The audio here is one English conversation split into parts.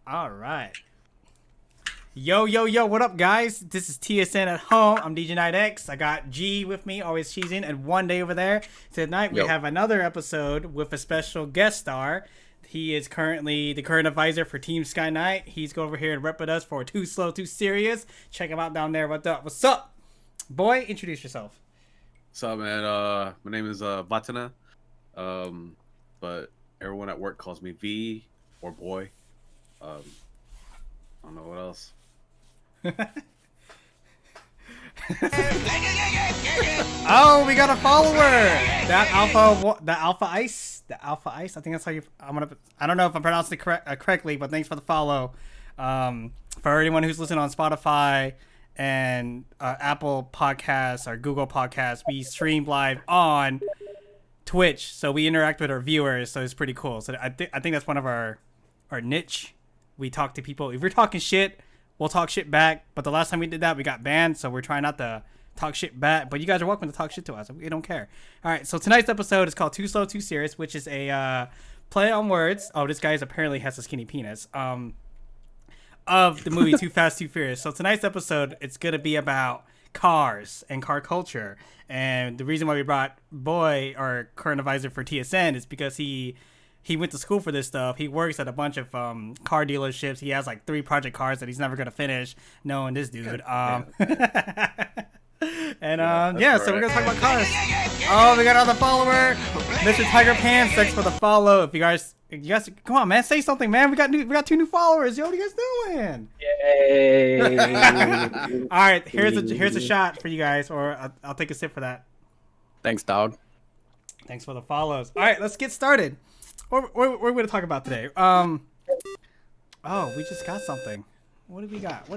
All right. Yo, what up, guys? This is TSN At Home. I'm DJKNITEX. I got G with me, always cheesing, and Wondae over there. Tonight, we have another episode with a special guest star. He is currently the current advisor for Team SKYNITE. He's going over here and rep with us for Too Slow, Too Serious. Check him out down there. What's up? Boy, introduce yourself. What's up, man? My name is Vatana. But everyone at work calls me V or Boy. I don't know what else. Oh, we got a follower. That Alpha Ice. I think that's how you. I don't know if I'm pronouncing it correctly, but thanks for the follow. For anyone who's listening on Spotify and Apple Podcasts or Google Podcasts, we stream live on Twitch, so we interact with our viewers. So it's pretty cool. So I think that's one of our niche. We talk to people. If we're talking shit, we'll talk shit back. But the last time we did that, we got banned. So we're trying not to talk shit back. But you guys are welcome to talk shit to us. We don't care. All right. So tonight's episode is called Too Slow, Too Serious, which is a play on words. Oh, this guy apparently has a skinny penis. Of the movie Too Fast, Too Furious. So tonight's episode, it's going to be about cars and car culture. And the reason why we brought Boi, our current advisor for TSN, is because he went to school for this stuff. He works at a bunch of car dealerships. He has like 3 project cars that he's never gonna finish. Knowing this dude. And so we're gonna talk about cars. Oh, we got another follower, Mr. Tiger Pants. Thanks for the follow. If you guys, come on, man, say something, man. We got 2 new followers. Yo, what are you guys doing? Yay! All right, here's a shot for you guys, or I'll take a sip for that. Thanks, dog. Thanks for the follows. All right, let's get started. What we're going to talk about today. Oh, we just got something. What do we got?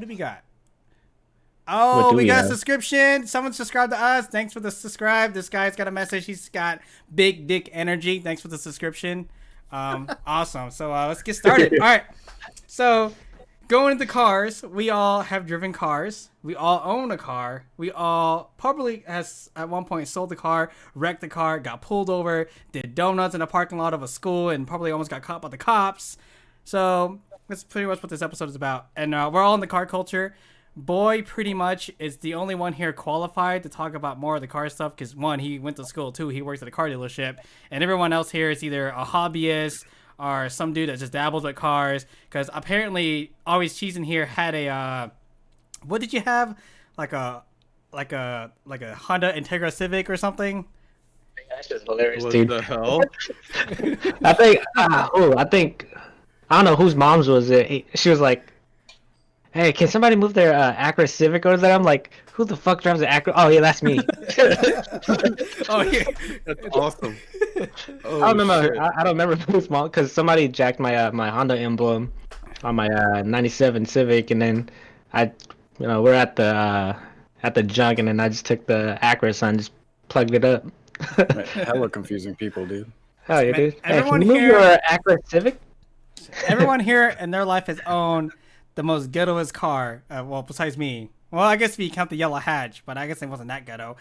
Oh, we got a subscription. Someone subscribed to us. Thanks for the subscribe. This guy's got a message. He's got big dick energy. Thanks for the subscription. Awesome. So let's get started. All right. So going into cars, we all have driven cars. We all own a car. We all probably has at one point sold the car, wrecked the car, got pulled over, did donuts in the parking lot of a school, and probably almost got caught by the cops. So that's pretty much what this episode is about. And we're all in the car culture. Boi pretty much is the only one here qualified to talk about more of the car stuff because, one, he went to school, 2, he works at a car dealership, and everyone else here is either a hobbyist or some dude that just dabbles with cars. Because apparently, Always Cheesing here had a what did you have? Like a Honda Integra Civic or something? That's just hilarious, What dude. the hell? I think I don't know whose mom's was it. She was like, "Hey, can somebody move their Acura Civic over there?" I'm like, "Who the fuck drives an Acura?" Oh yeah, that's me. Oh yeah, That's awesome. Oh, I don't remember. shit. I don't remember whose mom, because somebody jacked my my Honda emblem on my '97 Civic, and then we're at the junk, and then I just took the Acura sign, just plugged it up. Hella confusing people, dude. Hell yeah, Man, dude. Hey, everyone can you move here- your Acura Civic? everyone here in their life has owned the most ghettoest car. Well, besides me. Well, I guess if you count the yellow hatch, but I guess it wasn't that ghetto.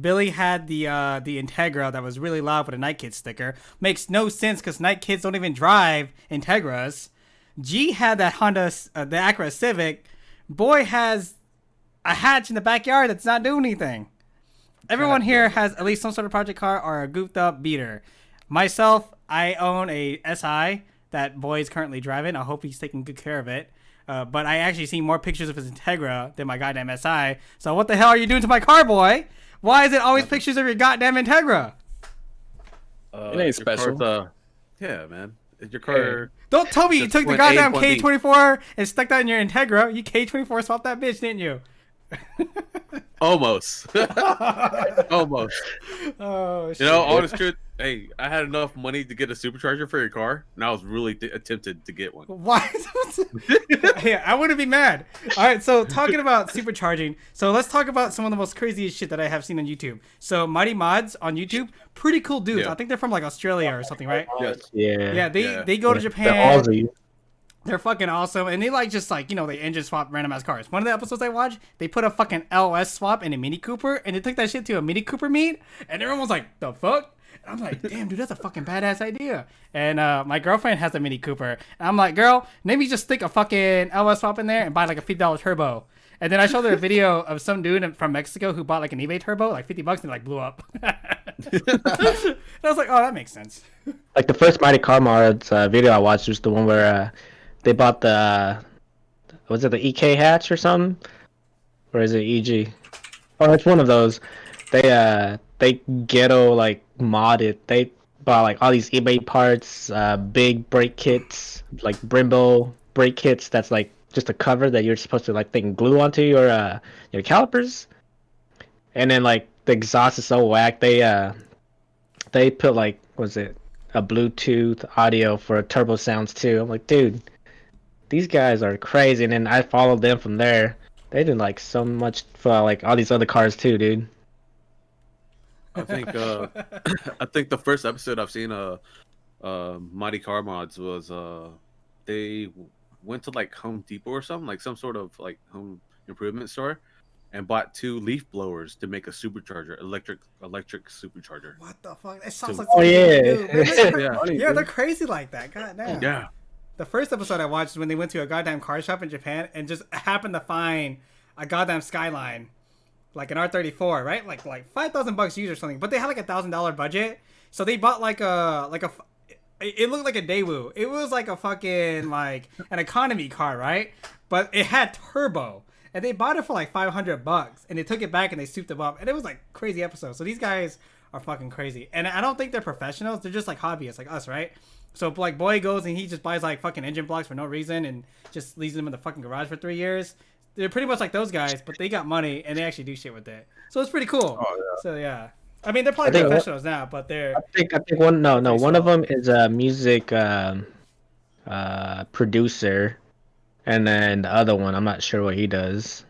Billy had the Integra that was really loud with a Night Kid sticker. Makes no sense because Night Kids don't even drive Integras. G had that Honda, the Acura Civic. Boi has a hatch in the backyard that's not doing anything. Everyone here has at least some sort of project car or a goofed up beater. Myself, I own a SI that Boi is currently driving. I hope he's taking good care of it. But I actually see more pictures of his Integra than my goddamn SI. So what the hell are you doing to my car, Boi? Why is it always pictures of your goddamn Integra? It ain't special. Yeah, man. Your car. Don't tell me you Just took the went A, goddamn point B. K24 and stuck that in your Integra. You K24 swapped that bitch, didn't you? Almost. Almost. Oh, shit. You know, honest truth. Hey, I had enough money to get a supercharger for your car, and I was really tempted to get one. Why? Yeah, I wouldn't be mad. All right, so talking about supercharging, so let's talk about some of the most craziest shit that I have seen on YouTube. So Mighty Mods on YouTube, pretty cool dudes. Yeah. I think they're from like Australia or something, right? Yes. Yeah. Yeah, they go to They're Japan. Aussie. They're fucking awesome, and they just they engine swap random ass cars. One of the episodes I watched, they put a fucking LS swap in a Mini Cooper, and they took that shit to a Mini Cooper meet, and everyone was like, "The fuck?" And I'm like, damn, dude, that's a fucking badass idea. And my girlfriend has a Mini Cooper. And I'm like, girl, maybe just stick a fucking LS swap in there and buy like a $50 turbo. And then I showed her a video of some dude from Mexico who bought like an eBay turbo, like $50, and it like blew up. And I was like, oh, that makes sense. Like the first Mighty Car Mods video I watched was the one where they bought the was it the EK hatch or something, or is it EG? Oh, it's one of those. They ghetto like modded. They bought like all these eBay parts, big brake kits, like Brembo brake kits. That's like just a cover that you're supposed to like thing glue onto your calipers. And then like the exhaust is so whack. They put like was it a Bluetooth audio for turbo sounds too. I'm like, dude, these guys are crazy. And then I followed them from there. They did like so much for like all these other cars too, dude. I think I think the first episode I've seen Mighty Car Mods was they went to like Home Depot or something, like some sort of like home improvement store, and bought 2 leaf blowers to make a supercharger, electric supercharger. What the fuck? That sounds like Oh yeah. yeah, they're crazy like that. God damn. Yeah. The first episode I watched is when they went to a goddamn car shop in Japan and just happened to find a goddamn Skyline, like an R34, right? Like $5,000 used or something. But they had like $1,000 budget, so they bought like a. It looked like a Daewoo. It was like a fucking like an economy car, right? But it had turbo, and they bought it for like $500, and they took it back and they souped them up, and it was like crazy episode. So these guys are fucking crazy, and I don't think they're professionals. They're just like hobbyists, like us, right? So like Boi goes and he just buys like fucking engine blocks for no reason and just leaves them in the fucking garage for 3 years. They're pretty much like those guys, but they got money and they actually do shit with it. So it's pretty cool. Oh, yeah. So yeah, I mean they're probably professionals now, but they're. I think one of them is a music producer, and then the other one I'm not sure what he does,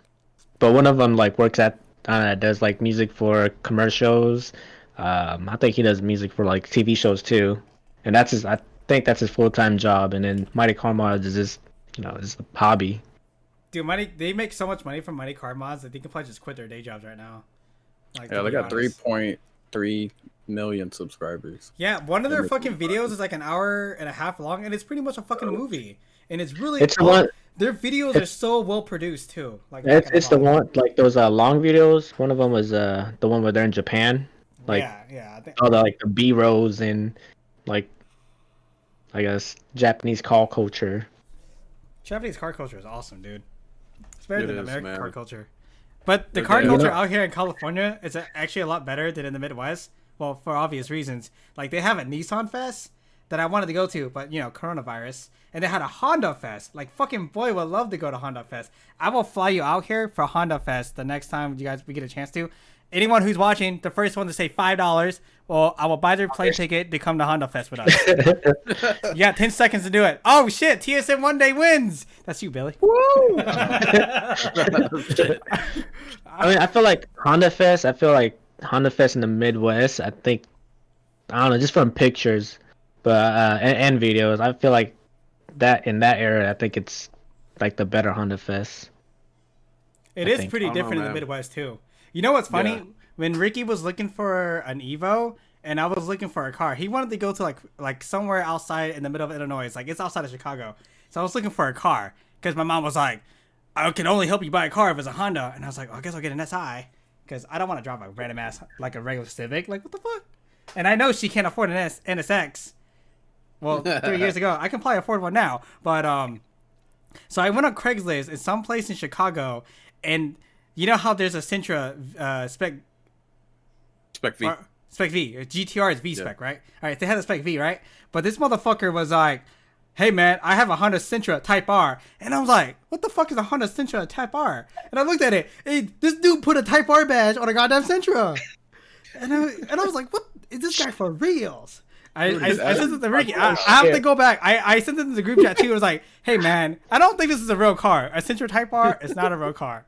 but one of them like works at does like music for commercials. I think he does music for like TV shows too, and that's his. I think that's his full-time job, and then Mighty Car Mods is his, is a hobby. Dude, they make so much money from Mighty Car Mods that they can probably just quit their day jobs right now. Like, yeah, they got 3.3 million subscribers. Yeah, one of their fucking videos is like an hour and a half long, and it's pretty much a fucking movie. And it's really their videos are so well produced too. Like it's the one like those long videos. One of them was the one where they're in Japan. Like yeah. I think all the like the B-rolls and like I guess Japanese car culture. Japanese car culture is awesome, dude. It's better than American car culture. But the Okay, car culture out here in California is actually a lot better than in the Midwest. Well, for obvious reasons. Like, they have a Nissan Fest that I wanted to go to, but, coronavirus. And they had a Honda Fest. Like, fucking Boi would love to go to Honda Fest. I will fly you out here for Honda Fest the next time we get a chance to. Anyone who's watching, the first one to say $5, well, I will buy their plane ticket to come to Honda Fest with us. You got 10 seconds to do it. Oh, shit. TSN Wondae wins. That's you, Billy. Woo! I mean, I feel like Honda Fest in the Midwest, I think, I don't know, just from pictures but and videos, I feel like that in that era, I think it's like the better Honda Fest. It is pretty different in the Midwest, too. You know what's funny? Yeah. When Ricky was looking for an Evo and I was looking for a car, he wanted to go to like somewhere outside in the middle of Illinois. Like it's outside of Chicago. So I was looking for a car because my mom was like, I can only help you buy a car if it's a Honda. And I was like, I guess I'll get an SI because I don't want to drive a random ass, like a regular Civic. Like, what the fuck? And I know she can't afford an NSX. Well, 3 years ago. I can probably afford one now. But, so I went on Craigslist in some place in Chicago and you know how there's a Sentra Spec V. Spec V. GTR is V-Spec, right? All right, they had a Spec V, right? But this motherfucker was like, hey, man, I have a Honda Sentra Type R. And I was like, what the fuck is a Honda Sentra Type R? And I looked at it. Hey, this dude put a Type R badge on a goddamn Sentra. And I was like, what is this guy for reals? I sent it to Ricky. I have to go back. I sent it to the group chat, too. It was like, hey, man, I don't think this is a real car. A Sentra Type R is not a real car.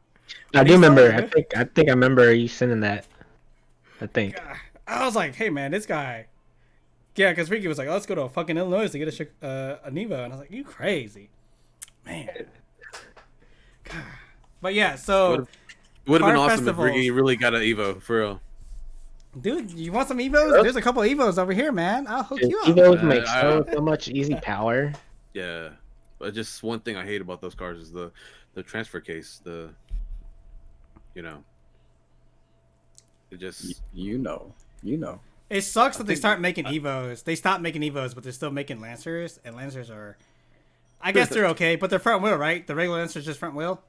I do remember. I think I remember you sending that. I think. I was like, hey man, this guy. Yeah, because Ricky was like, let's go to fucking Illinois to get a Evo, and I was like, you crazy, man. God. But yeah, so would have been awesome if Ricky really got an Evo for real. Dude, you want some Evos? There's a couple Evos over here, man. I'll hook you up. Evos make so much easy power. Yeah, but just one thing I hate about those cars is the transfer case. You know, it just you know. It sucks that they start making Evos. They stopped making Evos, but they're still making Lancers, and Lancers are, I guess they're okay, but they're front wheel, right? The regular Lancer's just front wheel,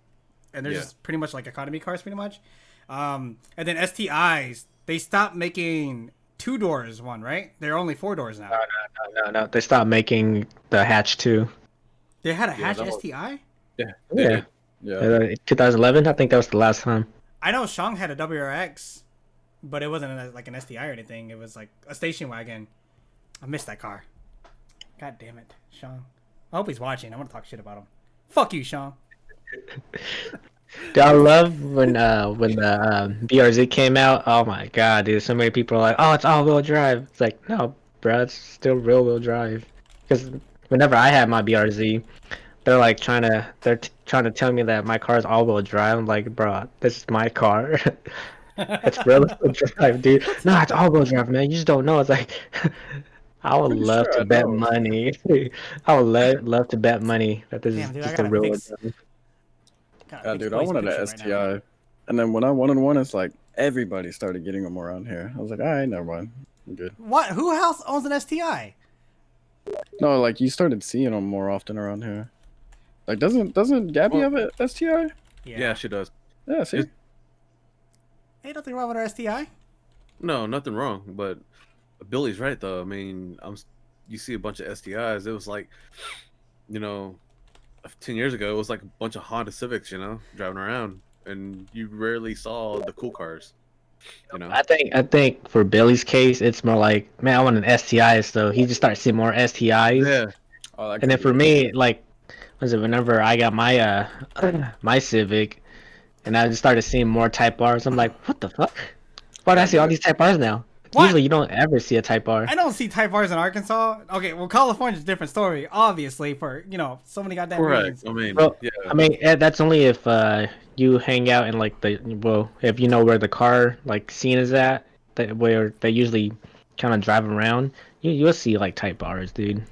and they're just pretty much like economy cars, pretty much. And then STIs, they stopped making 2 doors one, right? They're only 4 doors now. No. They stopped making the hatch 2. They had a hatch STI? Yeah. 2011, I think that was the last time. I know Shang had a WRX, but it wasn't like an STI or anything. It was like a station wagon. I missed that car. God damn it, Shang. I hope he's watching. I want to talk shit about him. Fuck you, Shang. Dude, I love when the BRZ came out. Oh my god, dude! So many people are like, "Oh, it's all-wheel drive." It's like, no, bro, it's still rear-wheel drive. Because whenever I had my BRZ, they're like trying to tell me that my car is all-wheel drive. I'm like, bro, this is my car. It's rear-wheel drive, dude. No, it's all-wheel drive, man. You just don't know. It's like, I would love to bet money. I would love to bet money that this is just a real drive. Yeah, dude, I wanted an STI, and then when I wanted one, it's like everybody started getting them around here. I was like, all right, never mind, I'm good. What? Who else owns an STI? No, like you started seeing them more often around here. Like, doesn't Gabby have an STI? Yeah, she does. Yeah, see. Ain't nothing wrong with her STI. No, nothing wrong. But Billy's right though. I mean, you see a bunch of STIs. It was like, 10 years ago, it was like a bunch of Honda Civics, driving around, and you rarely saw the cool cars. I think for Billy's case, it's more like, man, I want an STI, so he just starts seeing more STIs. Yeah. And then for me, like, whenever I got my my Civic, and I just started seeing more Type Rs, I'm like, what the fuck? Why do I see all these Type Rs now? What? Usually you don't ever see a Type R. I don't see Type Rs in Arkansas. Okay, well, California's a different story, obviously, for, so many goddamn reasons. I mean, I mean, that's only if you hang out in, like, if you know where the car, like, scene is at, where they usually kind of drive around, you'll see, like, Type Rs, dude.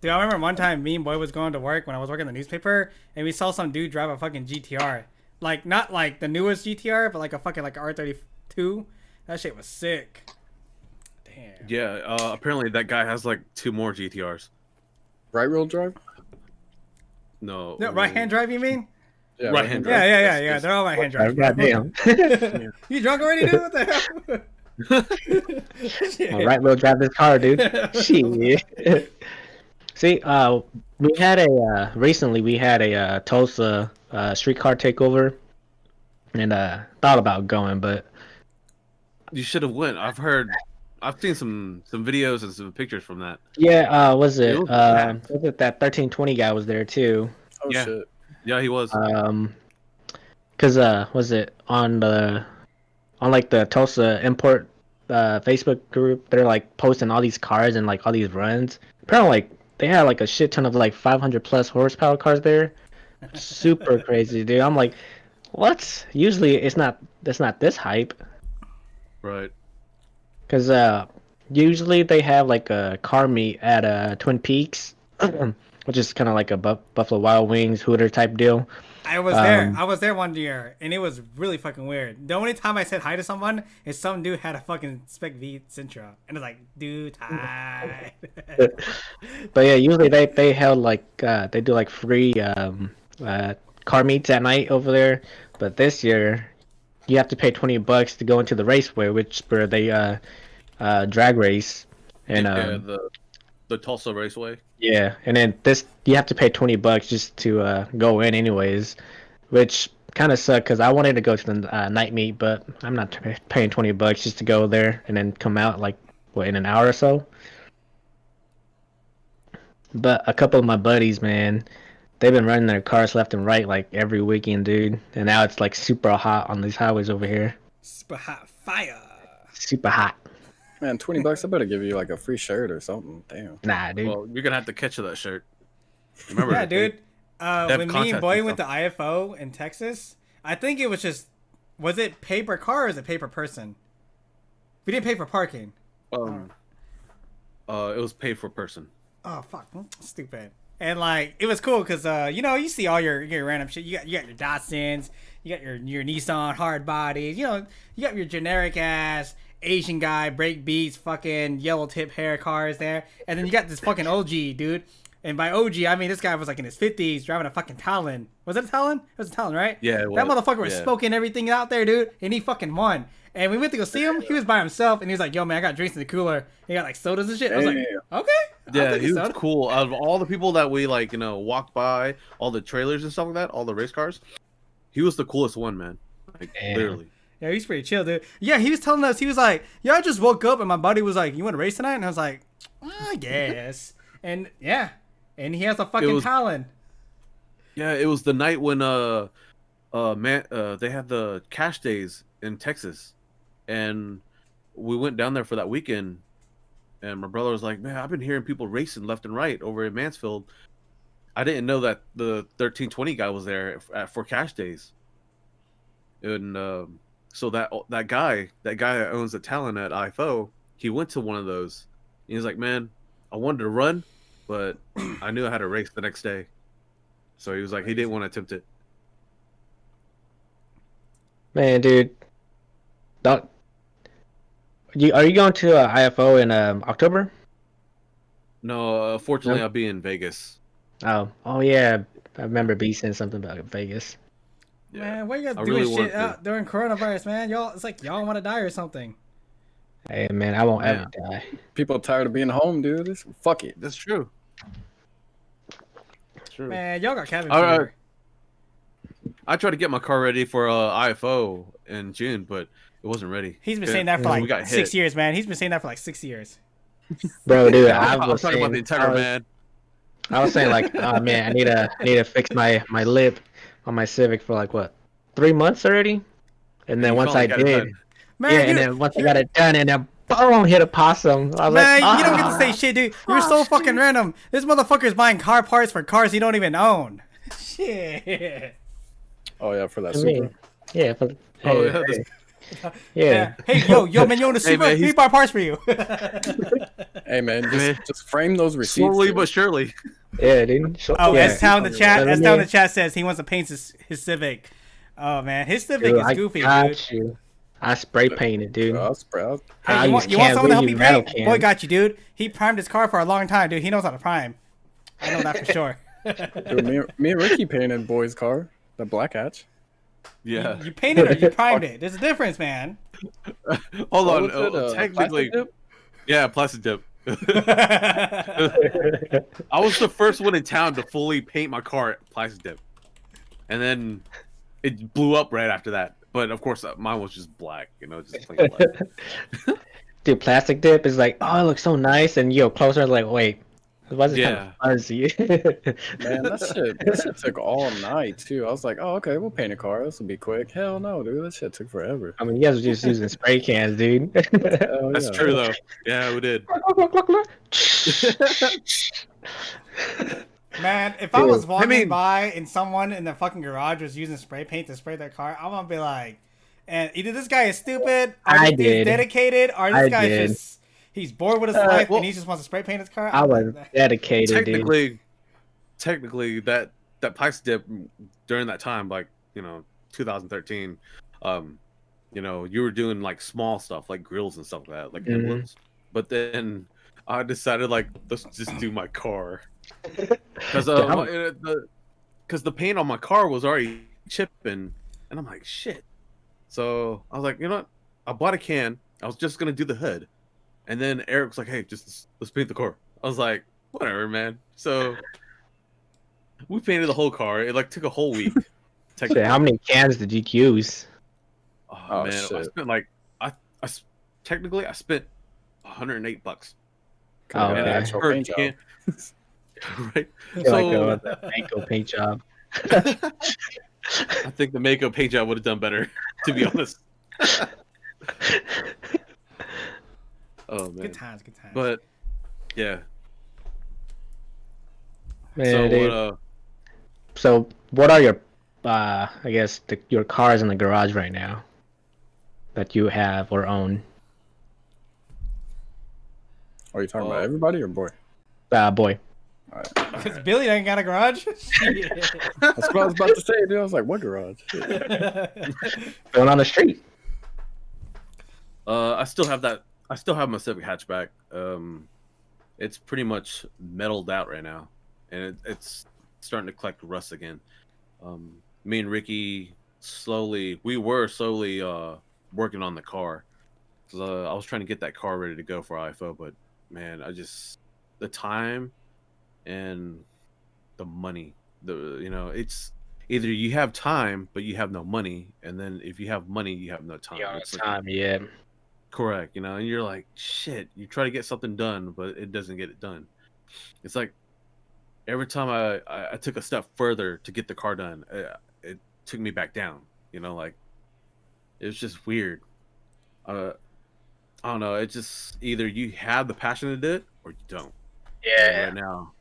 Dude, I remember one time me and Boy was going to work when I was working in the newspaper, and we saw some dude drive a fucking GTR. Like, not, like, the newest GTR, but, like, a fucking, like, R32. That shit was sick. Damn. Yeah, apparently that guy has like 2 more GTRs. Right wheel drive? No. Right-hand drive, you mean? Yeah, right-hand drive. Yeah. They're all right-hand drive. Goddamn. You drunk already, dude? What the hell? Right wheel drive this car, dude. Shit. See, recently we had a Tulsa streetcar takeover, and thought about going, but You should have went. I've seen some videos and some pictures from that. yeah, was it that 1320 guy was there too? Oh Yeah. shit. Yeah, he was. Cause was it on like the Tulsa import Facebook group? They're like posting all these cars and like all these runs. Apparently, like they had like a shit ton of like 500 plus horsepower cars there. Super crazy, dude. I'm like, what? Usually it's not this hype. Right. Cause usually they have like a car meet at Twin Peaks, which is kind of like a Buffalo Wild Wings Hooter type deal. I was there. I was there one year, and it was really fucking weird. The only time I said hi to someone is some dude had a fucking Spec V Sentra, and it's like, dude, hi. But yeah, usually they held like they do like free car meets at night over there. But this year, you have to pay $20 to go into the raceway, where they drag race, and the Tulsa Raceway. yeah, and then you have to pay $20 just to go in, anyways, which kind of sucked because I wanted to go to the night meet, but I'm not paying $20 just to go there and then come out like in an hour or so. But a couple of my buddies, man, they've been running their cars left and right like every weekend, dude. And now it's like super hot on these highways over here. Super hot fire. Super hot. Man, $20, I better give you like a free shirt or something. Damn. Nah, dude. Well, you're gonna have to catch that shirt. Remember? Yeah, dude. When me and Boy and went to IFO in Texas, I think it was it paper car or is it paper person? We didn't pay for parking. It was paid for person. Oh fuck, stupid. And like it was cool because you know, you see all your random shit. You got your Datsuns, you got your Nissan hard bodies. You know, you got your generic ass Asian guy break beats, fucking yellow tip hair cars there, and then you got this fucking OG dude. And by OG, I mean this guy was like in his 50s driving a fucking Talon. Was it a Talon? It was a Talon, right? Yeah, that motherfucker was smoking everything out there, dude, and he fucking won. And we went to go see him. He was by himself, and he was like, "Yo, man, I got drinks in the cooler." He got like sodas and shit. I was like, "Okay." Yeah, he was cool. Out of all the people that we like, walked by, all the trailers and stuff like that, all the race cars, he was the coolest one, man. Like literally. Yeah, he's pretty chill, dude. Yeah, he was telling us, he was like, "Yeah, I just woke up and my buddy was like, you want to race tonight?" And I was like, "I guess." And yeah, and he has a fucking Talon. Yeah, it was the night when they had the cash days in Texas. And we went down there for that weekend, and my brother was like, "Man, I've been hearing people racing left and right over in Mansfield." I didn't know that the 1320 guy was there for cash days. And so that guy that owns the Talon at IFO, he went to one of those. He was like, "Man, I wanted to run, but I knew I had a race the next day." So he was like, he didn't want to attempt it. Man, dude. Are you going to IFO in October? No, fortunately, I'll be in Vegas. Oh yeah, I remember B saying something about Vegas. Yeah. Man, what you guys doing shit out during coronavirus, man? Y'all, it's like y'all want to die or something. Hey man, I won't ever die. People are tired of being home, dude. Fuck it. That's true. True. Man, y'all got cabin fever. I tried to get my car ready for IFO in June, but it wasn't ready. He's been saying that for like 6 years, man. He's been saying that for like 6 years. Bro, dude, I was talking about the Integra, man. I was saying like, oh man, I need to fix my lip on my Civic for like what, 3 months already, and then once I did, man, and then once I got it done, and then boom, hit a possum. I was man, like, you don't get to say shit, dude. You're so fucking random. This motherfucker's buying car parts for cars you don't even own. Shit. Oh yeah, for that Supra. Yeah, for yeah. Hey, yo, man, you own a Supra? Let me buy parts for you. Hey, man, just frame those receipts. Slowly but surely. Yeah, dude. S-Town in the chat. S-Town in the chat says he wants to paint his Civic. Oh man, his Civic is goofy, dude. I spray painted, dude. I'll spray. Hey, you want someone to help you paint? Boy got you, dude. He primed his car for a long time, dude. He knows how to prime. I know that for sure. Dude, me and Ricky painted Boy's car, the black hatch. Yeah. You painted or you primed it? There's a difference, man. Hold on. Technically, yeah, plastic dip. I was the first one in town to fully paint my car plastic dip, and then it blew up right after that. But of course, mine was just black, just plain black. Dude, plastic dip is like, oh, it looks so nice, and closer, I was like, wait. Why is it kind of fuzzy? Man, that shit took all night too. I was like, oh, okay, we'll paint a car. This will be quick. Hell no, dude. That shit took forever. I mean, you guys were just using spray cans, dude. That's true, though. Yeah, we did. Man, if I was walking by and someone in the fucking garage was using spray paint to spray their car, I'm gonna be like, and either this guy is stupid, or he's dedicated, or this guy's just... He's bored with his life and he just wants to spray paint his car. I was dedicated, dude. Technically, that plastic dip during that time, like 2013, you were doing like small stuff like grills and stuff like that, like emblems. But then I decided like let's just do my car because the paint on my car was already chipping, and I'm like shit. So I was like, you know what? I bought a can. I was just gonna do the hood. And then Eric was like, hey, let's paint the car. I was like, whatever, man. So we painted the whole car. It like took a whole week. How many cans did you use? Oh man, shit. I spent like I technically spent $108. Oh, okay. Paint job. Right. So like the Mako paint job. I think the Mako paint job would have done better, to be honest. Oh man, good times. But yeah, man, so what are your, I guess your cars in the garage right now that you have or own? Are you talking about everybody or boy? Boy. All right. Because Billy ain't got a garage. That's what I was about to say, dude. I was like, what garage? Going on the street. I still have that. I still have my Civic hatchback. It's pretty much metalled out right now, and it's starting to collect rust again. Me and Ricky we were slowly working on the car. I was trying to get that car ready to go for IFO, but man, the time and the money, it's either you have time but you have no money, and then if you have money you have no time. It's time, yeah. Correct, and you're like, shit, you try to get something done but it doesn't get it done. It's like every time I took a step further to get the car done, it took me back down. Like, it was just weird. I don't know. It's just either you have the passion to do it or you don't. Yeah. And right now,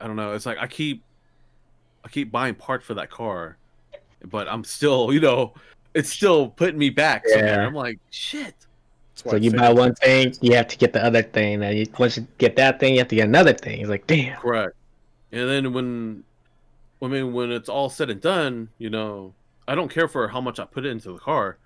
I don't know. It's like I keep buying parts for that car, but I'm still, it's still putting me back somewhere. I'm like, shit. So you buy one thing, you have to get the other thing. And once you get that thing, you have to get another thing. It's like, damn. Correct. And then when it's all said and done, I don't care for how much I put into the car.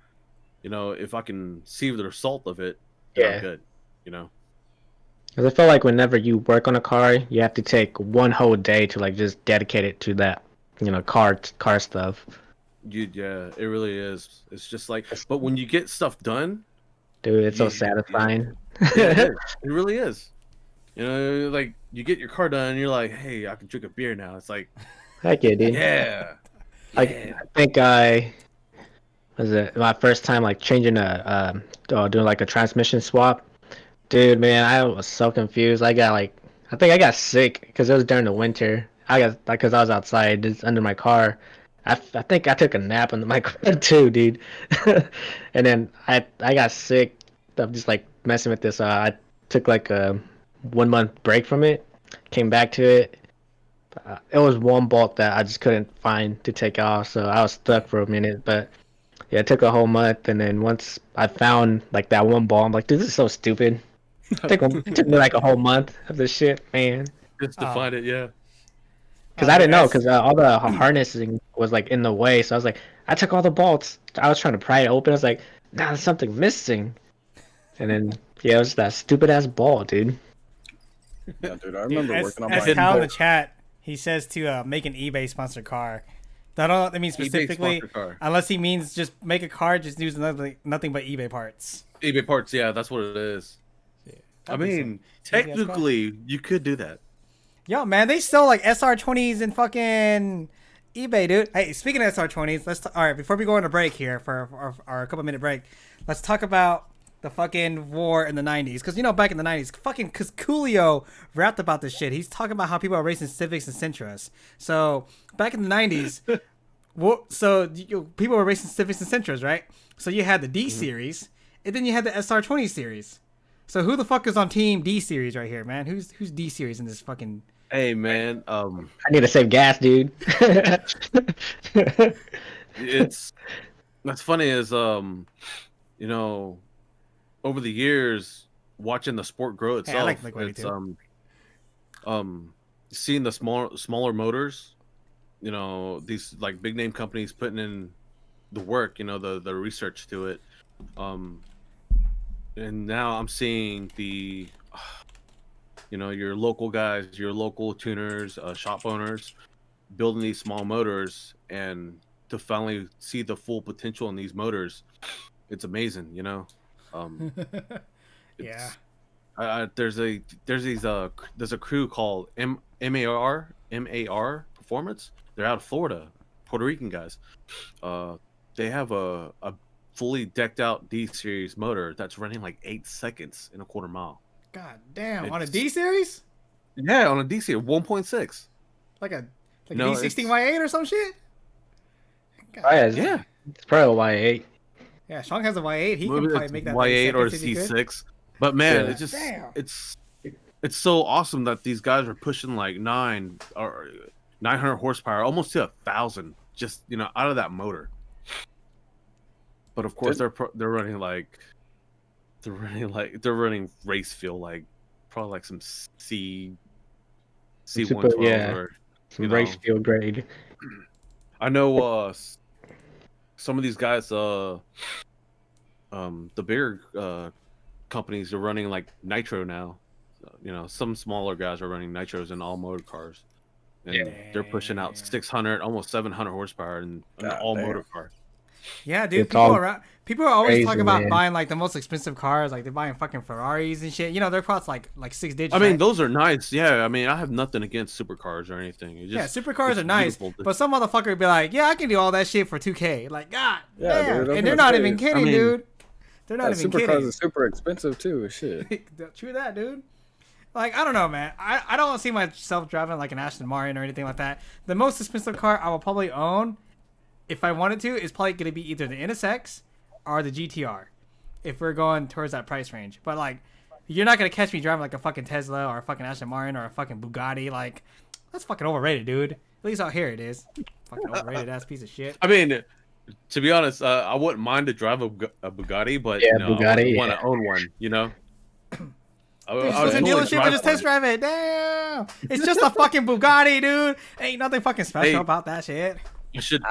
If I can see the result of it, then I'm good. Because I feel like whenever you work on a car, you have to take one whole day to like just dedicate it to that, car stuff. Yeah, it really is. It's just like, but when you get stuff done, dude, it's so satisfying. Yeah, it really is. Like you get your car done, and you're like, hey, I can drink a beer now. It's like, heck yeah, dude. Yeah. I think was it my first time like changing doing like a transmission swap. Dude, man, I was so confused. I think I got sick because it was during the winter. Because I was outside just under my car. I think I took a nap under my car too, dude. And then I got sick of just like messing with this. I took like a 1 month break from it. Came back to it. It was one bolt that I just couldn't find to take off, so I was stuck for a minute. But yeah, it took a whole month, and then once I found like that one ball, I'm like, dude, this is so stupid. It took me like a whole month of this shit, man. Just to find it, yeah. Because I didn't know, because all the harnessing was like in the way, so I was like, I took all the bolts. I was trying to pry it open. I was like, nah, there's something missing. And then it was that stupid ass ball, dude. Yeah, dude, I remember working on my. As Cal in the chat, he says to make an eBay sponsored car. I don't know what that means specifically, unless he means just make a car, just use nothing but eBay parts. eBay parts, yeah, that's what it is. Yeah. I mean, technically, you could do that. Yo, man, they sell like SR20s in fucking eBay, dude. Hey, speaking of SR20s, all right, before we go on a break here for our couple-minute break, let's talk about the fucking war in the 90s. Because, back in the 90s, because Coolio rapped about this shit. He's talking about how people are racing Civics and Sentras. So, back in the 90s, people were racing Civics and Sentras, right? So, you had the D series, and then you had the SR20 series. So, who the fuck is on Team D series right here, man? Who's D series in this fucking... Hey, man. I need to save gas, dude. That's funny is, over the years, watching the sport grow itself, I like it's seeing the smaller motors, these like big name companies putting in the work, the research to it, and now I'm seeing the, your local guys, your local tuners, shop owners, building these small motors, and to finally see the full potential in these motors, it's amazing, yeah. There's a crew called MAR Performance. They're out of Florida, Puerto Rican guys. They have a fully decked out D series motor that's running like 8 seconds in a quarter mile. God damn! On a D series? Yeah, on a D series 1.6. Like a D16Y8 or some shit. Yeah, it's probably a Y8. Yeah, Sean has a Y8. He can probably make that Y8 or C6. But man, it's just it's so awesome that these guys are pushing like 900 horsepower, almost to 1,000, just out of that motor. But of course, they're running like they're running race fuel, like probably like some C112 yeah. or Some race fuel grade. I know some of these guys the bigger companies are running like nitro now. So, some smaller guys are running nitros in all motor cars, and they're pushing out 600, almost 700 horsepower in an all motor car. Yeah, dude. It's People are always crazy, talking about man. buying like the most expensive cars, like they're buying fucking Ferraris and shit. Their costs like 6 digits. I mean, right? those are nice. Yeah, I mean, I have nothing against supercars or anything. Supercars are nice, beautiful. but some motherfucker would be like, "Yeah, I can do all that shit for 2K." Like, God damn, dude, and they're not even kidding, dude. They're not even kidding. Supercars are super expensive too. Shit. True that, dude. Like, I don't know, man. I don't see myself driving like an Aston Martin or anything like that. The most expensive car I will probably own, if I wanted to, is probably going to be either the NSX or the GTR, if we're going towards that price range. But, like, you're not going to catch me driving like a fucking Tesla or a fucking Aston Martin or a fucking Bugatti. Like, that's fucking overrated, dude. At least out here it is. Fucking overrated ass piece of shit. I mean, to be honest, I wouldn't mind to drive a Bugatti, but Bugatti, I want to own one. Dude, just a dealership and just test drive it. Damn, it's just a fucking Bugatti, dude. Ain't nothing fucking special about that shit. I should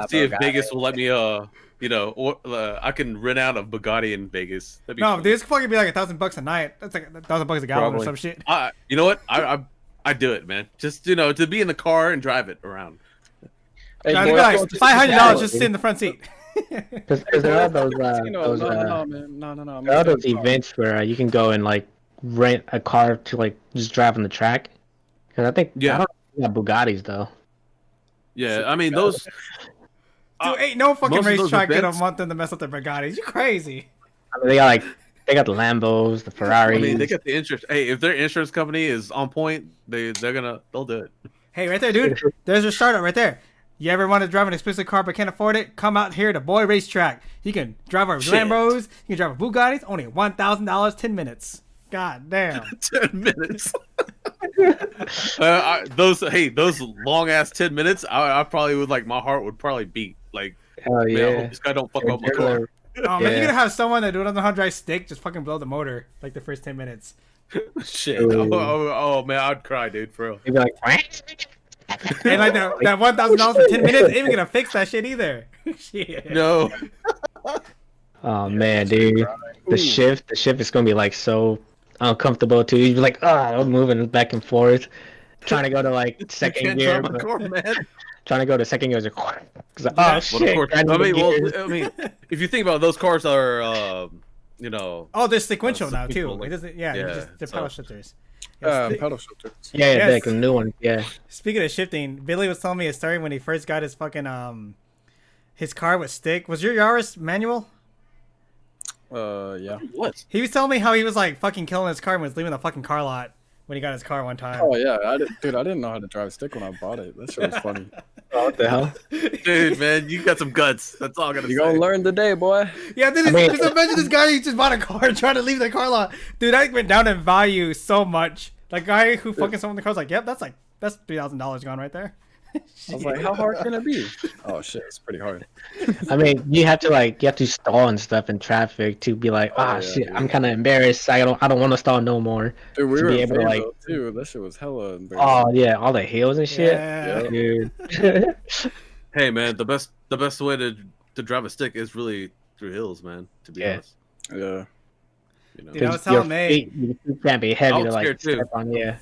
see if Vegas will let me. I can rent out a Bugatti in Vegas. No, dude, it's fucking be like $1,000 a night. That's like $1,000 a gallon or some shit. You know what? I do it, man. Just to be in the car and drive it around. Hey, no, like $500 just sit in the front seat. Because there are those events where you can go and like rent a car to like just drive on the track. Because I think I don't got Bugattis though. Yeah, I mean those. Dude, ain't no fucking racetrack get a month in the mess with their Bugattis. You crazy? I mean, they got the Lambos, the Ferraris. I mean, they got the insurance. Hey, if their insurance company is on point, they'll do it. Hey, right there, dude. There's your startup right there. You ever want to drive an expensive car but can't afford it? Come out here to Boi Racetrack. You can drive our Lambos. You can drive a Bugattis. Only $1,000, 10 minutes. God damn. 10 minutes. Those long ass 10 minutes. I probably would my heart would probably beat. Like, hell yeah. Man, I hope this guy don't fuck up my car. Oh man, you're gonna have someone that doesn't know how to drive stick just fucking blow the motor like the first 10 minutes. Shit. Oh man, I'd cry, dude. For real. You'd be like, and like that $1,000 for 10 minutes ain't even gonna fix that shit either. Shit. No. Oh man, dude. The shift is gonna be like so uncomfortable too. You'd be like, I'm moving back and forth, trying to go to like second gear. Trying to go to second gear is shit. Of course. I mean, if you think about it, those cars are, Oh, they're sequential now too. like- it doesn't. They're pedal shifters. Pedal shifters. Yeah, Yes. like a new one. Yeah. Speaking of shifting, Billy was telling me a story when he first got his fucking his car with stick. Was your Yaris manual? Yeah. What? He was telling me how he was like fucking killing his car and was leaving the fucking car lot when he got his car one time. Oh yeah, I didn't know how to drive a stick when I bought it. That shit was funny. Oh, what the hell? Dude, man, you got some guts. That's all I gotta say. You gonna learn today, boy. Yeah, just imagine this guy who just bought a car and trying to leave the car lot. Dude, that went down in value so much. Like guy who fucking sold the car's like, yep, that's $3,000 gone right there. I was like, how hard can it be? Oh shit, it's pretty hard. I mean, you have to stall and stuff in traffic to be like, shit, dude. I'm kind of embarrassed. I don't want to stall no more. Dude, we to were be able to like, too. That shit was hella embarrassing. Oh yeah, all the hills and shit. Yeah. Dude. Hey man, the best way to drive a stick is really through hills, man. To be honest. Yeah. Dude, I was telling me. You can't be heavy I to was like scared, too. step on. Yeah.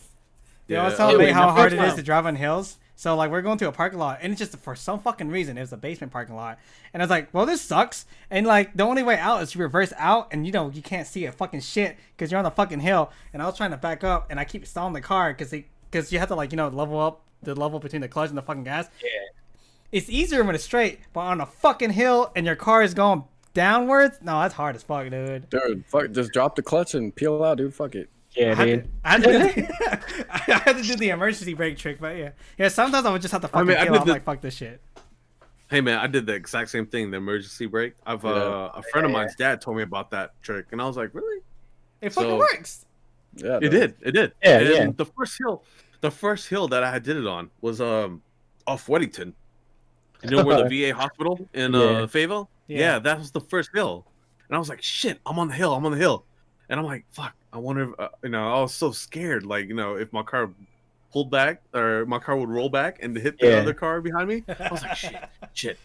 I was telling me how hard it is to drive on hills. So like we're going to a parking lot and it's just for some fucking reason it was a basement parking lot and I was like, well, this sucks, and like the only way out is to reverse out, and you can't see a fucking shit because you're on the fucking hill, and I was trying to back up and I keep stalling the car because you have to like level up the level between the clutch and the fucking gas. Yeah. It's easier when it's straight, but on a fucking hill and your car is going downwards, no, that's hard as fuck, dude. Dude, fuck, just drop the clutch and peel out, dude. Fuck it. Yeah, dude. I had to do the emergency brake trick, but yeah. Sometimes I would just have to fucking peel out. I'm like, fuck this shit. Hey man, I did the exact same thing, the emergency brake. A friend of mine's dad told me about that trick, and I was like, really? It fucking works. Yeah, it did. Yeah, and the first hill that I did it on was off Weddington. You know where the VA hospital in Fayetteville? Yeah, that was the first hill. and I was like, shit, I'm on the hill, and I'm like, fuck, I wonder if I was so scared, like if my car pulled back or my car would roll back and hit the other car behind me. I was like, shit.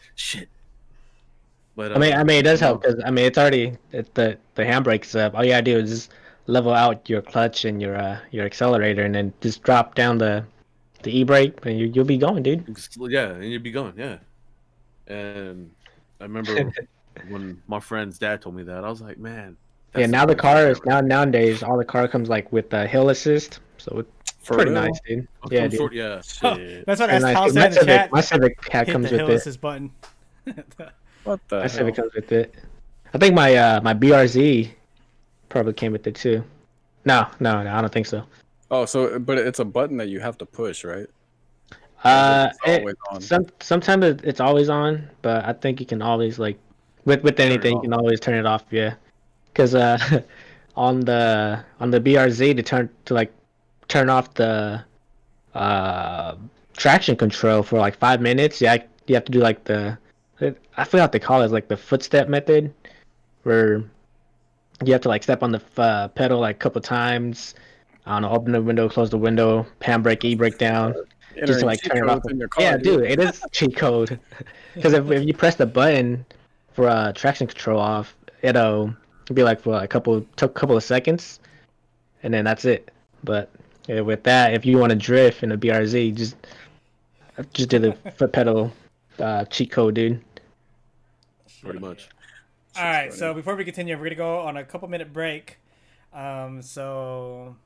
But I mean, it does help because it's already the handbrake's up. All you gotta do is just level out your clutch and your accelerator, and then just drop down the e-brake, and you'll be going, dude. Yeah, and you'd be going, yeah. And I remember when my friend's dad told me that, I was like, man. Yeah, now the car is nowadays all the car comes like with hill assist, so it's pretty nice, dude. Yeah, dude. Yeah. That's what nice. Tal said in the chat. My Civic comes with it. Assist button. What the My hell? Civic comes with it. I think my my BRZ probably came with it too. No, I don't think so. Oh, so but it's a button that you have to push, right? Sometimes it's always on, but I think you can always with anything you can always turn it off. Yeah, because on the BRZ to turn off the traction control for like 5 minutes. Yeah, you have to do I forgot what they call it, like the footstep method, where you have to step on the pedal like a couple times. I don't know, open the window, close the window, handbrake, e-brake down, just to turn it off. Yeah, dude, it is cheat code. Because if you press the button for traction control off, it'll be for a couple of seconds, and then that's it. But with that, if you want to drift in a BRZ, just do the foot pedal cheat code, dude. Pretty much. All right, so before we continue, we're gonna go on a couple-minute break. So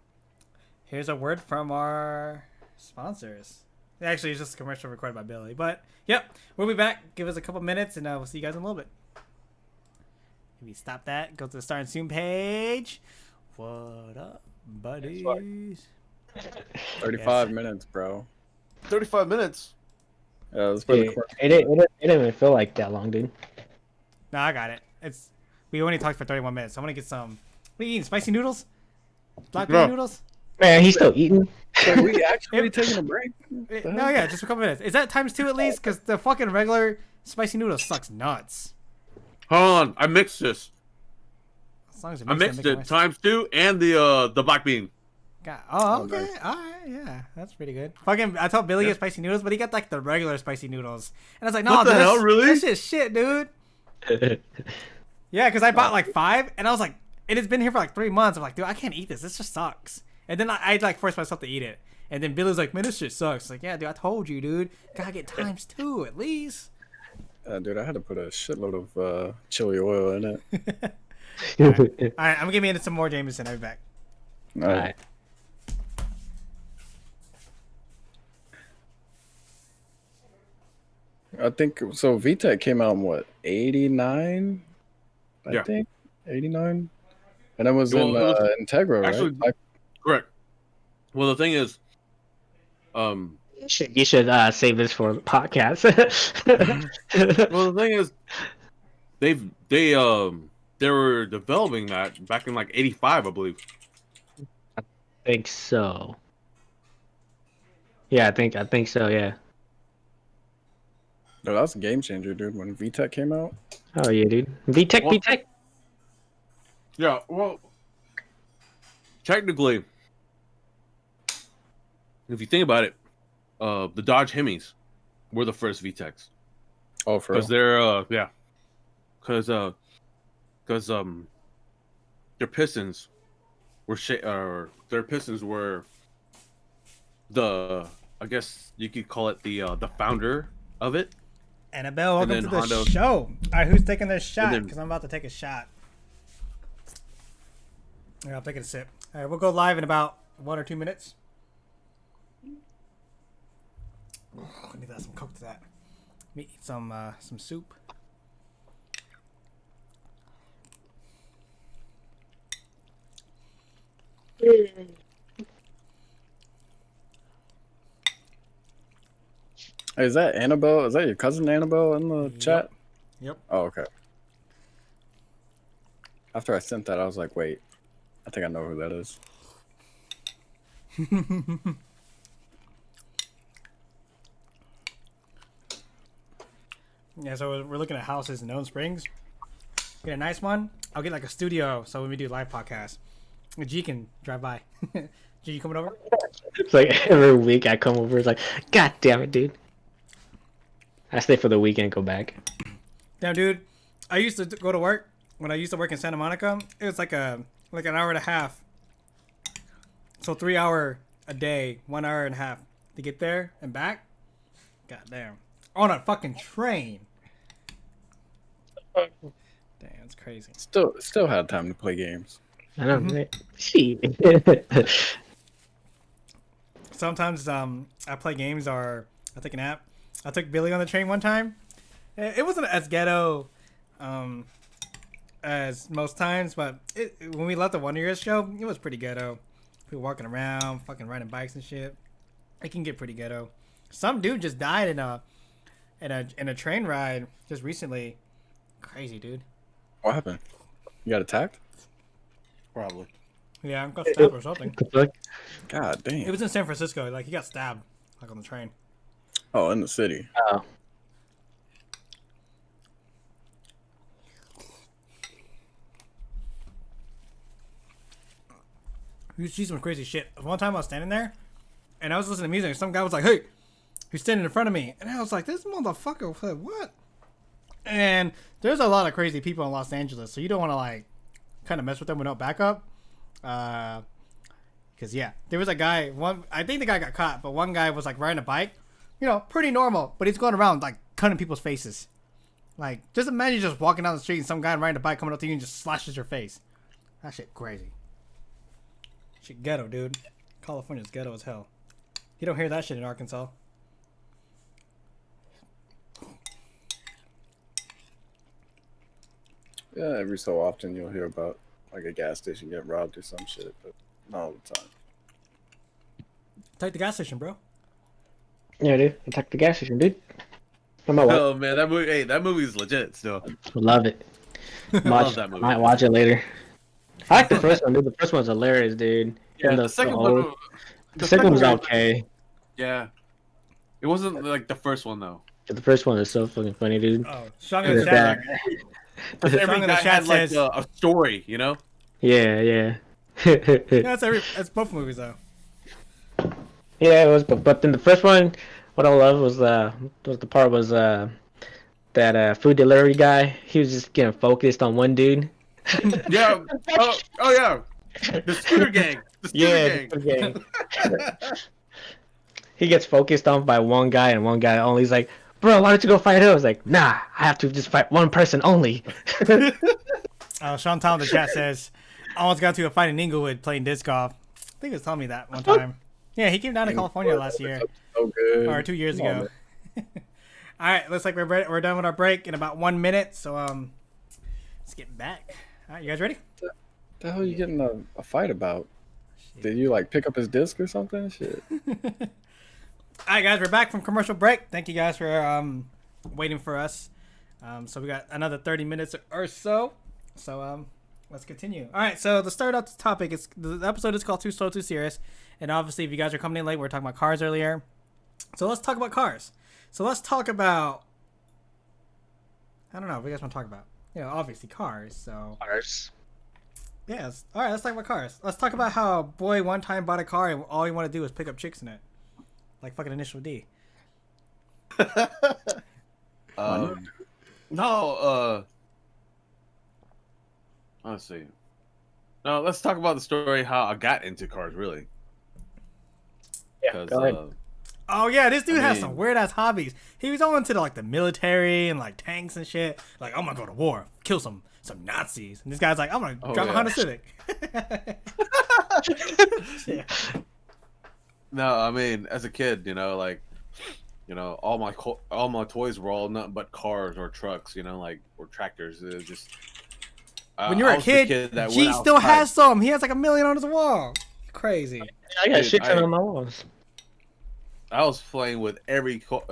here's a word from our sponsors. Actually, it's just a commercial recorded by Billy. But yep, we'll be back. Give us a couple minutes, and we'll see you guys in a little bit. Maybe stop that. Go to the Start and Soon page. What up, buddies? 35 minutes, bro. 35 minutes. Yeah, it didn't even feel like that long, dude. No, I got it. We only talked for 31 minutes. So I'm gonna get some. What are you eating? Spicy noodles? Black bean noodles? Man, he's still eating. So we actually taking a break? No, yeah, just a couple minutes. Is that ×2 at least? Because the fucking regular spicy noodle sucks nuts. Hold on, I mixed this. As long as I mixed it ×2 and the black bean. Oh, okay. Nice. All right, yeah, that's pretty good. Fucking, I told Billy get spicy noodles, but he got the regular spicy noodles, and I was like, no, what the hell, really? This is shit, dude. Yeah, because I bought 5, and I was like, it has been here for 3 months. I'm like, dude, I can't eat this. This just sucks. And then I forced myself to eat it. And then Billy's like, man, this shit sucks. Like, yeah, dude, I told you, dude. Gotta get ×2 at least. Dude, I had to put a shitload of chili oil in it. All right, I'm gonna get me into some more Jameson. I'll be back. All right. I think so. VTech came out in what, 89? I think 89, and it was in Integra, actually, right? Correct. Well, the thing is, you should save this for the podcast. well, the thing is, they were developing that back in 85, I believe. I think so. Yeah, I think so. Yeah. No, that was a game changer, dude. When VTech came out. Oh yeah, dude. VTech. Yeah. Well, technically, if you think about it, the Dodge Hemis were the first VTECs. Oh, for real? Because they're because their pistons were the, I guess you could call it the founder of it. Annabelle, welcome to the show. All right, who's taking this shot? Because I'm about to take a shot. Yeah, I'll take a sip. All right, we'll go live in about 1 or 2 minutes. I need to add some Coke to that. Let me eat some soup. Hey, is that Annabelle? Is that your cousin Annabelle in the chat? Yep. Oh, okay. After I sent that, I was like, wait, I think I know who that is. Yeah, so we're looking at houses in Owens Springs. get a nice one. I'll get like a studio so when we do live podcasts, G can drive by. G, you coming over? It's like every week I come over. It's like, God damn it, dude. I stay for the weekend, go back. Damn, dude. I used to go to work when I used to work in Santa Monica. It was like an hour and a half. So 3 hour a day, 1 hour and a half to get there and back. God damn. On a fucking train. Damn, it's crazy. Still had time to play games. I know, right? Shit. Sometimes I play games or I take a nap. I took Billy on the train one time. It wasn't as ghetto as most times, but when we left the Wonder Years show, it was pretty ghetto. People walking around, fucking riding bikes and shit. It can get pretty ghetto. Some dude just died in a train ride just recently. Crazy, dude. What happened? You got attacked? Probably. Yeah, I got stabbed or something. God damn. It was in San Francisco. Like, he got stabbed, like, on the train. Oh, in the city. Oh. You see some crazy shit. One time I was standing there, and I was listening to music, and some guy was like, hey, he's standing in front of me. And I was like, this motherfucker, what? And there's a lot of crazy people in Los Angeles, so you don't want to, like, kind of mess with them with no backup. Because, yeah, there was a guy, I think the guy got caught, but one guy was, like, riding a bike. You know, pretty normal, but he's going around, like, cutting people's faces. Like, just imagine just walking down the street and some guy riding a bike coming up to you and just slashes your face. That shit crazy. Shit ghetto, dude. California's ghetto as hell. You don't hear that shit in Arkansas. Yeah, every so often you'll hear about like a gas station getting robbed or some shit, but not all the time. Take the gas station, bro. Yeah, dude. Attack the gas station, dude. Oh man, that movie. Hey, that movie's legit still. Love it. Love that movie. Might watch it later. I like the first one, dude. The first one's hilarious, dude. Yeah, And the second one. The second one's okay. Yeah, it wasn't like the first one though. But the first one is so fucking funny, dude. Oh, Sean in the It's chat. Because every Song in the guy chat had like says- a story, you know. Yeah, yeah. Yeah, that's both movies though. Yeah, it was, but then the first one, what I love was the part was that food delivery guy. He was just getting focused on one dude. Yeah. Oh yeah. The scooter gang. The scooter gang. gang. He gets focused on by one guy and one guy only. He's like, bro, why don't you go fight him? I was like, nah, I have to just fight one person only. Sean Tom in the chat says, I almost got to a fight in Inglewood playing disc golf. I think he was telling me that one time. Yeah, he came down to California last year. So good. Or 2 years ago. Alright, looks like we're done with our break in about 1 minute, so let's get back. Alright, you guys ready? What the hell are you getting a fight about? Did you like pick up his disc or something? Shit. Alright guys, we're back from commercial break. Thank you guys for waiting for us. So we got another 30 minutes or so. So let's continue. Alright, so to start out the topic, the episode is called Too Slow, Too Serious. And obviously if you guys are coming in late, we were talking about cars earlier. So let's talk about cars. So let's talk about, I don't know, what you guys want to talk about? You know, obviously cars, so. Cars. Yeah, alright, let's talk about cars. Let's talk about how Boy one time bought a car and all he wanted to do was pick up chicks in it. Like fucking Initial D. No, let's see. No, let's talk about the story how I got into cars, really. Yeah, go ahead. Oh yeah, this dude has some weird ass hobbies. He was all into the military and like tanks and shit. Like, I'm gonna go to war, kill some Nazis. And this guy's like, I'm gonna drive a Honda Civic. Yeah. No, I mean, as a kid, all my toys were all nothing but cars or trucks, or tractors. It was just when you're a kid, G still has some. He has like 1 million on his wall. Crazy. I got shit on my walls. I was playing with every car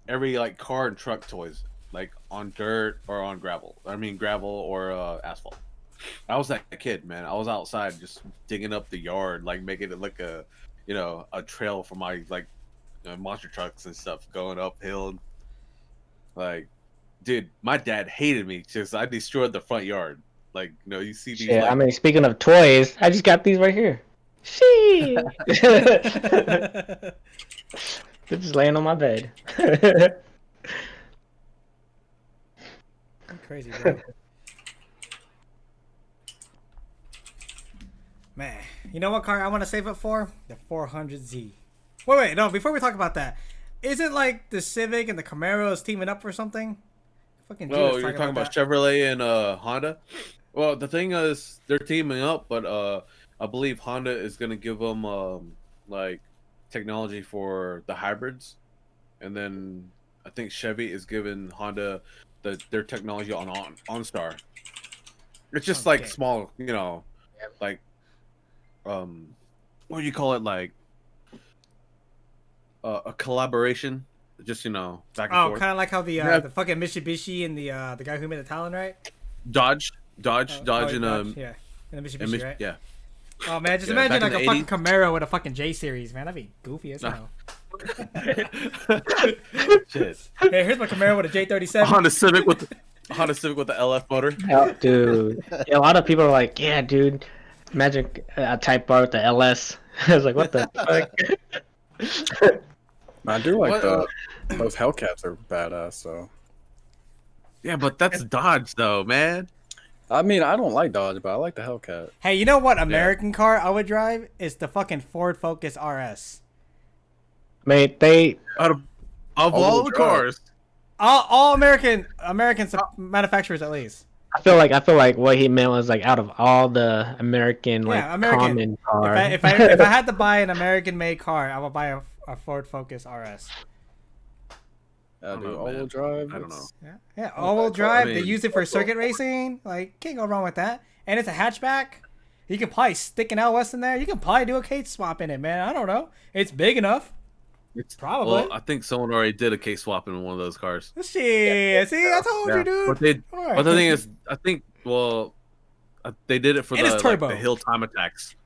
and truck toys, like on dirt or on gravel. I mean gravel or asphalt. I was that kid, man. I was outside just digging up the yard, like making it look a trail for my monster trucks and stuff going uphill. Like, dude, my dad hated me because I destroyed the front yard. Like, you know, you see these. Yeah, like, I mean, speaking of toys, I just got these right here. She. They're just laying on my bed. Crazy, bro. Man, you know what car I want to save it for? The 400Z. Wait, no, before we talk about that, isn't like the Civic and the Camaros teaming up for something? Fucking oh, you're talking about Chevrolet and Honda? Well, the thing is, they're teaming up, but I believe Honda is going to give them like technology for the hybrids. And then I think Chevy is giving Honda their technology on OnStar. It's just like small, you know, like what do you call it, like a collaboration, just, you know, back and forth. Kind of like how the fucking Mitsubishi and the guy who made the Talon, right? Dodge and yeah, and the Mitsubishi, right? Yeah. Oh man, just imagine like a fucking Camaro with a fucking J series, man. That'd be goofy as hell. Shit. Hey, here's my Camaro with a J37. Honda Civic with the LF motor. Oh, dude, yeah, a lot of people are like, yeah, dude, imagine a Type R with the LS. I was like, what the fuck? I do like those Hellcats are badass. So yeah, but that's Dodge though, man. I mean, I don't like Dodge, but I like the Hellcat. Hey, you know what American car I would drive is the fucking Ford Focus RS. I mean, they Out of all the cars, all American manufacturers at least. I feel like what he meant was like out of all the American common cars. If I had to buy an American made car, I would buy a Ford Focus RS. All-wheel drive. I don't know. Yeah, all-wheel drive. They use it for circuit racing. Like, can't go wrong with that. And it's a hatchback. You can probably stick an L West in there. You can probably do a case swap in it, man. I don't know. It's big enough. It's probably. Well, I think someone already did a case swap in one of those cars. Shit. See, I told you, dude. But the thing is, I think, they did it for the hill time attacks.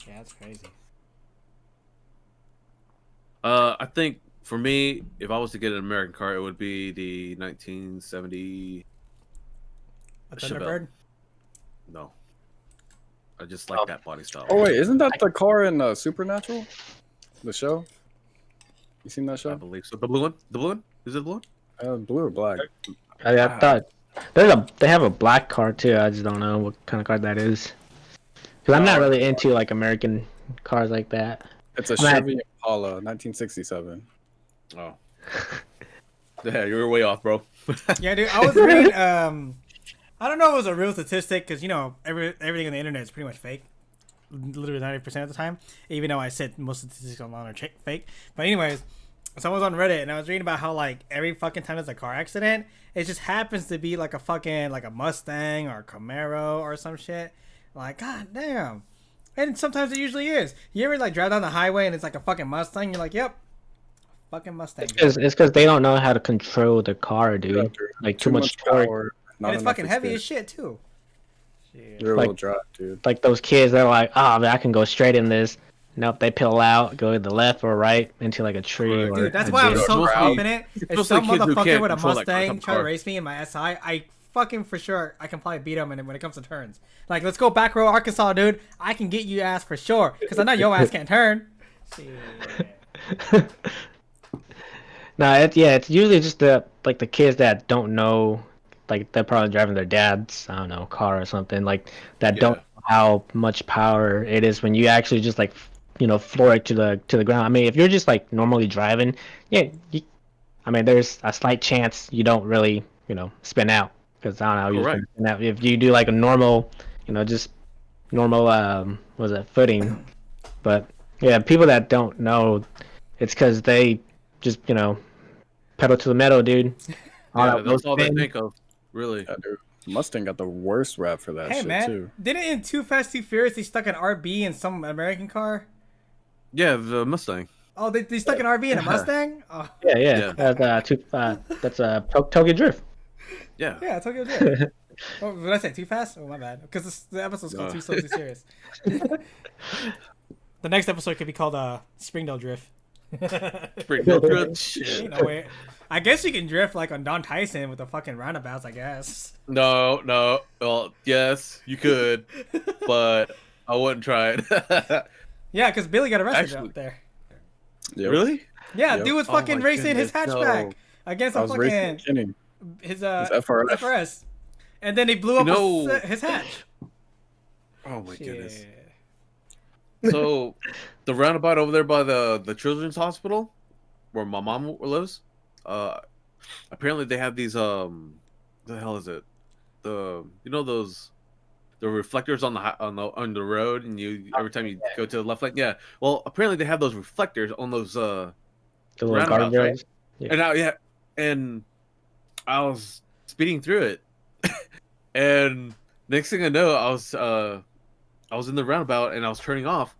Yeah, that's crazy. I think for me, if I was to get an American car, it would be the 1970 Thunderbird. No, I just like that body style. Oh wait, isn't that the car in Supernatural? The show? You seen that show? I believe so. The blue one? The blue one? Is it the blue one? Blue or black? I thought they have a black car too. I just don't know what kind of car that is. Because I'm not really into like American cars like that. It's a Chevy Impala, 1967. Oh. Yeah, you were way off, bro. Yeah, dude. I was reading. I don't know if it was a real statistic because, you know, everything on the internet is pretty much fake. Literally 90% of the time. Even though I said most statistics online are fake. But anyways, someone was on Reddit and I was reading about how like every fucking time there's a car accident, it just happens to be like a fucking like a Mustang or a Camaro or some shit. Like, god damn. And sometimes it usually is. You ever like drive down the highway and it's like a fucking Mustang? You're like, yep. Fucking Mustang. It's because they don't know how to control the car, dude. Yeah, like too much power. And it's fucking heavy as shit too. Rear-wheel drive, dude. Like those kids, they're like, oh, I can go straight in this. Nope, they peel out, go to the left or right into like a tree. Dude, that's why I'm so confident. If some motherfucker with a Mustang try to race me in my SI, I fucking for sure I can probably beat him when it comes to turns. Like, let's go back row Arkansas, dude. I can get you ass for sure because I know your ass can't turn. It's usually just the kids that don't know. Like they're probably driving their dad's, I don't know, car or something like that. Don't know how much power it is when you actually just like, you know, floor it to the ground. I mean, if you're just like normally driving, there's a slight chance you don't really, you know, spin out because I don't know. Spin out. If you do like a normal, you know, just normal, footing. But yeah, people that don't know, it's because they just, you know, pedal to the metal, dude. That's all they think of. Really? Yeah, dude. Mustang got the worst rap for that shit, man, too. Didn't in Too Fast, Too Furious, they stuck an RB in some American car? Yeah, the Mustang. Oh, they stuck an RB in a Mustang? Oh. Yeah. That's Tokyo Drift. Yeah. Yeah, Tokyo Drift. Oh, did I say Too Fast? Oh, my bad. Because the episode's called Too Slow, Too Serious. The next episode could be called Springdale Drift. Spring Hill drift. Shit. Ain't no way. I guess you can drift like on Don Tyson with the fucking roundabouts. I guess. No. Well, yes, you could, but I wouldn't try it. Yeah, because Billy got arrested Actually- up there. Yep. Really? Yeah, Yep. dude was Oh fucking my racing his goodness, hatchback no. against I a was racing fucking Kenny. his FRS. FRS, and then he blew up know- his hatch. Oh my goodness. Shit. So, the roundabout over there by the children's hospital, where my mom lives, apparently they have these the hell is it? The reflectors on the road, and you every time you go to the left lane, yeah. Well, apparently they have those reflectors on those The little roundabouts, right? guardrails. Yeah. And I was speeding through it, and next thing I know, I was in the roundabout and I was turning off,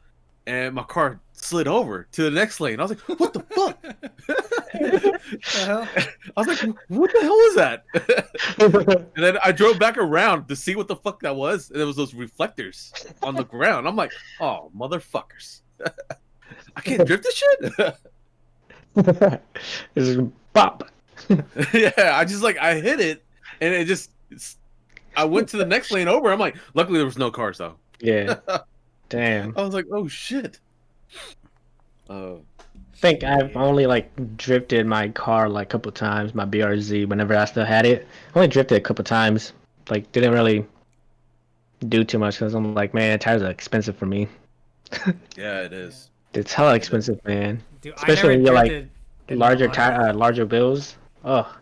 and my car slid over to the next lane. I was like, "What the fuck?" The hell? I was like, "What the hell is that?" And then I drove back around to see what the fuck that was, and it was those reflectors on the ground. I'm like, "Oh, motherfuckers! I can't drift this shit." It's just pop. Yeah, I hit it, and I went to the next lane over. I'm like, luckily there was no cars though. Yeah. Damn. I was like, oh shit. I think I've only like drifted my car like a couple times, my BRZ, whenever I still had it. I only drifted a couple times. Like, didn't really do too much because I'm like, man, tires are expensive for me. Yeah, it is. It's hella expensive, man. Dude, Especially when I you're never like drifted in larger real life. larger bills. Oh,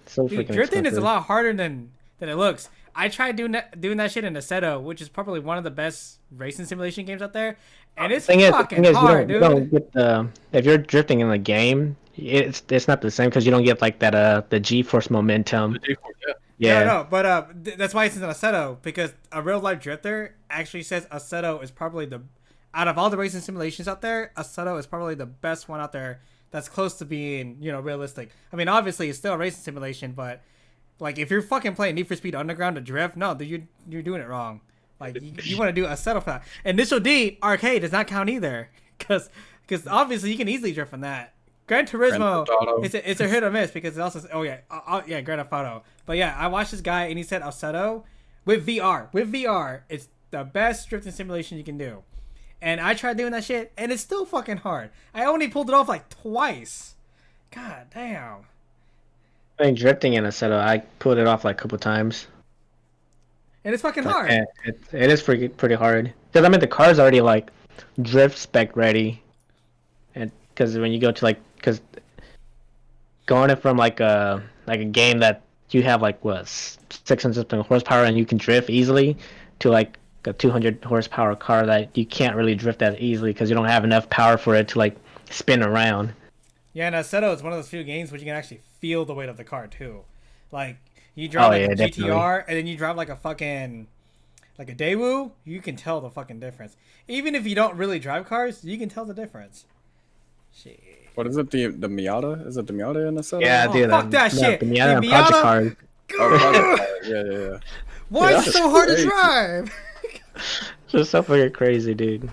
so Dude, freaking drifting expensive. is a lot harder than it looks. I tried doing that shit in Assetto, which is probably one of the best racing simulation games out there, and it's fucking hard, you dude. don't get the if you're drifting in the game, it's not the same because you don't get like that the G-force momentum. Yeah. Yeah, No, but that's why it's in Assetto, because a real life drifter actually says Assetto is probably out of all the racing simulations out there, Assetto is probably the best one out there that's close to being, realistic. I mean, obviously it's still a racing simulation, but like if you're fucking playing Need for Speed Underground to drift, no, dude, you're doing it wrong. Like you want to do Assetto for that. Initial D arcade does not count either, because obviously you can easily drift from that. Gran Turismo, it's a hit or miss because it also Grand Theft Auto. But yeah, I watched this guy and he said Assetto with VR. With VR, it's the best drifting simulation you can do. And I tried doing that shit and it's still fucking hard. I only pulled it off like twice. God damn. I think drifting in Assetto, I pulled it off like a couple times. And it's fucking hard. Yeah, it is pretty hard. Because I mean the car's already like drift spec ready, and because when you go to because going it from like a game that you have like 600 something horsepower and you can drift easily to like a 200 horsepower car that you can't really drift that easily because you don't have enough power for it to like spin around. Yeah, and Assetto is one of those few games where you can actually feel the weight of the car too. Like you drive a definitely. GTR and then you drive like a fucking like a Daewoo, you can tell the fucking difference. Even if you don't really drive cars, you can tell the difference. Shit. What is it? The Miata? Is it the Miata in the set? Yeah, Oh, dude. fuck that shit. The Miata The Project Miata- cars. Oh, Project Car. Yeah. Why is it that's so hard to crazy. drive? Just so fucking crazy, dude.